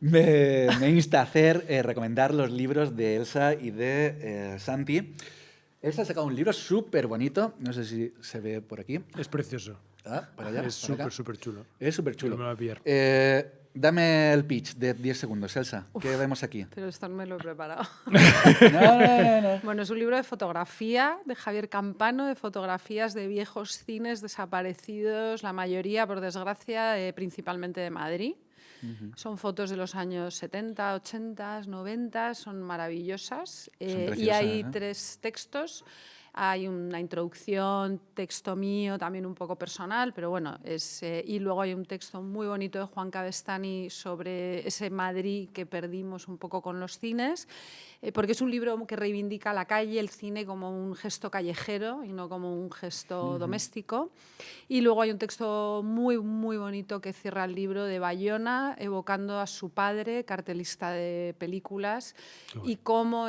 me insta a hacer, recomendar los libros de Elsa y de Santi. Elsa ha sacado un libro súper bonito, no sé si se ve por aquí. Es precioso. Ah, para allá, Es para acá. súper chulo. Es súper chulo. Yo me lo voy a pillar. Dame el pitch de 10 segundos, Elsa. ¿Qué vemos aquí? Pero esto no me lo he preparado. No. Bueno, es un libro de fotografía de Javier Campano, de fotografías de viejos cines desaparecidos, la mayoría, por desgracia, principalmente de Madrid. Son fotos de los años 70, 80, 90, son maravillosas. Y preciosas, hay ¿no? 3 textos. Hay una introducción, texto mío, también un poco personal, pero bueno, y luego hay un texto muy bonito de Juan Cabestany sobre ese Madrid que perdimos un poco con los cines, porque es un libro que reivindica la calle, el cine como un gesto callejero y no como un gesto doméstico. Y luego hay un texto muy, muy bonito que cierra el libro de Bayona, evocando a su padre, cartelista de películas, y cómo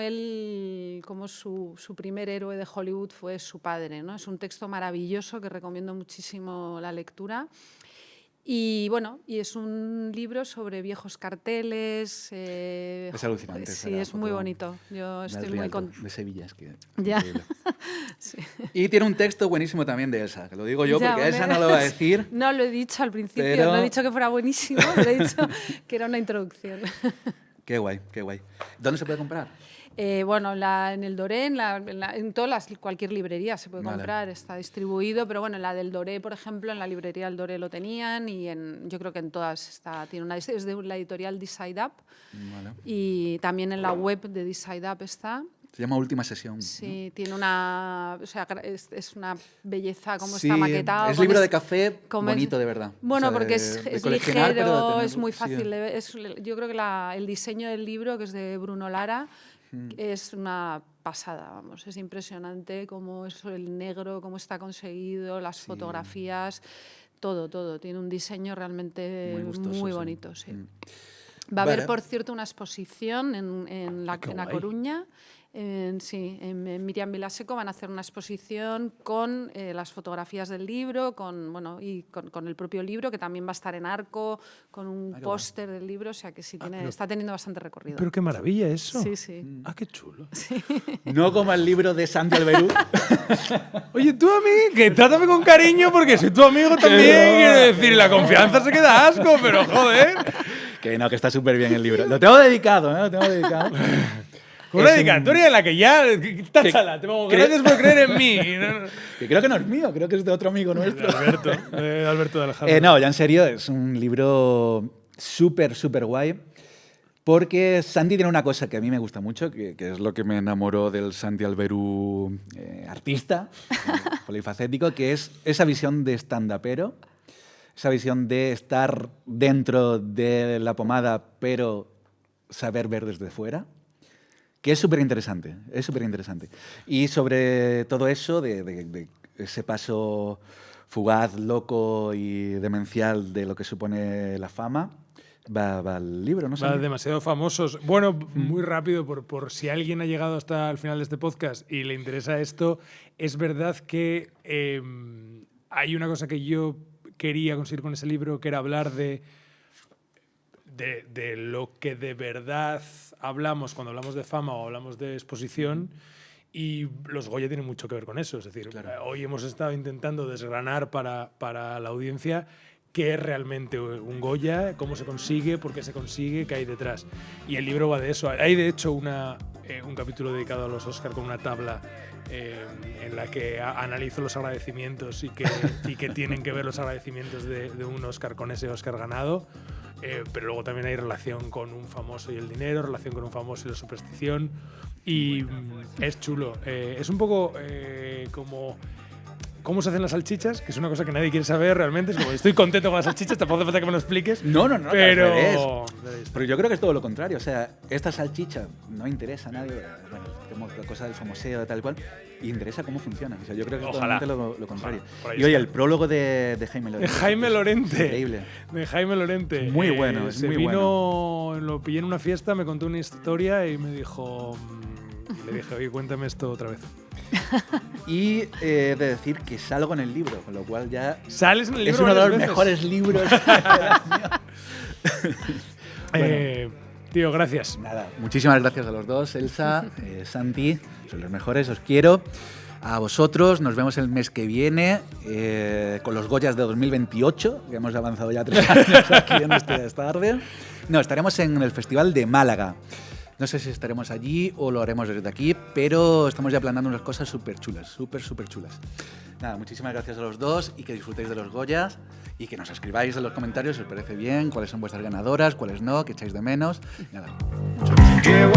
su primer héroe de Hollywood fue su padre, ¿no? Es un texto maravilloso que recomiendo muchísimo la lectura. Y bueno, y es un libro sobre viejos carteles. Es alucinante. Sí, es muy bonito. Yo estoy muy de Sevilla, es que Ya. increíble. Sí. Y tiene un texto buenísimo también de Elsa, que lo digo yo Ya, porque hombre. Elsa no lo va a decir. No lo he dicho al principio, Pero- no he dicho que fuera buenísimo, pero he dicho que era una introducción. Qué guay. ¿Dónde se puede comprar? Bueno, en el Doré, en cualquier librería se puede Vale. comprar, está distribuido, pero bueno, en la del Doré, por ejemplo, en la librería del Doré lo tenían y yo creo que en todas es de la editorial Decide Up Vale. y también en la web de Decide Up está. Se llama Última Sesión. ¿no? Sí, tiene o sea, es una belleza como Sí, está maquetado. es con libro de café como es- bonito, de verdad. Bueno, O sea, porque de es coleccionar, pero de ligero, tenerlo, es muy sí. fácil de ver. Yo creo que el diseño del libro, que es de Bruno Lara, es una pasada, vamos. Es impresionante cómo es el negro, cómo está conseguido, las fotografías, todo. Tiene un diseño realmente Muy gustoso, sí. bonito, sí. Mm. Va a haber, Vale. por cierto, una exposición en La guay. Coruña. En Miriam Vilaseco van a hacer una exposición con las fotografías del libro, con el propio libro, que también va a estar en Arco, con un qué póster del libro, o sea que sí está teniendo bastante recorrido. Pero qué maravilla eso. Sí. Ah, qué chulo. No como el libro de Santi Alberú. Oye, tú a mí, que trátame con cariño porque soy tu amigo también. Quiero decir, la confianza se queda asco, pero joder. Que no, que está súper bien el libro. Lo tengo dedicado, ¿eh? Lo tengo dedicado. Una Es un- dedicatoria en la que ya. Táchala, te pongo gracias por creer en mí. Que creo que no es mío, creo que es de otro amigo nuestro. Alberto de Alejandro. No, ya en serio, es un libro súper guay. Porque Santi tiene una cosa que a mí me gusta mucho, que es lo que me enamoró del Santi Alberú artista, polifacético, que es esa visión de stand-upero, esa visión de estar dentro de la pomada, pero saber ver desde fuera, que es súper interesante, Y sobre todo eso, de ese paso fugaz, loco y demencial de lo que supone la fama, va el libro, ¿no? Va demasiado famosos. Bueno, muy rápido, por si alguien ha llegado hasta el final de este podcast y le interesa esto, es verdad que hay una cosa que yo quería conseguir con ese libro, que era hablar de lo que de verdad hablamos cuando hablamos de fama o hablamos de exposición. Y los Goya tienen mucho que ver con eso. Es decir, hoy hemos estado intentando desgranar para la audiencia qué es realmente un Goya, cómo se consigue, por qué se consigue, qué hay detrás. Y el libro va de eso. Hay, de hecho, un capítulo dedicado a los Oscar con una tabla en la que analizo los agradecimientos y que tienen que ver los agradecimientos de un Oscar con ese Oscar ganado. Pero luego también hay relación con un famoso y el dinero, relación con un famoso y la superstición. Y es chulo. Es un poco como cómo se hacen las salchichas, que es una cosa que nadie quiere saber realmente. Es como, estoy contento con las salchichas, tampoco hace falta que me lo expliques. No, pero yo creo que es todo lo contrario. O sea, esta salchicha no interesa a nadie. Bueno, como la cosa del famoseo, tal cual. Y interesa cómo funciona. O sea, yo creo que es totalmente lo contrario. Y oye, el prólogo de Jaime Lorente. De Jaime Lorente. Increíble. De Jaime Lorente. Muy bueno, es muy bueno. Lo pillé en una fiesta, me contó una historia y me dijo... Le dije, oye, cuéntame esto otra vez. Y de decir que salgo en el libro, con lo cual ya... ¿Sales en el libro? Es uno de los mejores libros del año. Bueno. Tío, gracias. Nada, muchísimas gracias a los dos, Elsa, Santi, sois los mejores, os quiero. A vosotros, nos vemos el mes que viene con los Goyas de 2028, que hemos avanzado ya 3 años aquí en este tarde. No, estaremos en el Festival de Málaga. No sé si estaremos allí o lo haremos desde aquí, pero estamos ya planeando unas cosas súper chulas, súper chulas. Nada, muchísimas gracias a los dos y que disfrutéis de los Goyas y que nos escribáis en los comentarios si os parece bien, cuáles son vuestras ganadoras, cuáles no, qué echáis de menos. Nada, muchas gracias.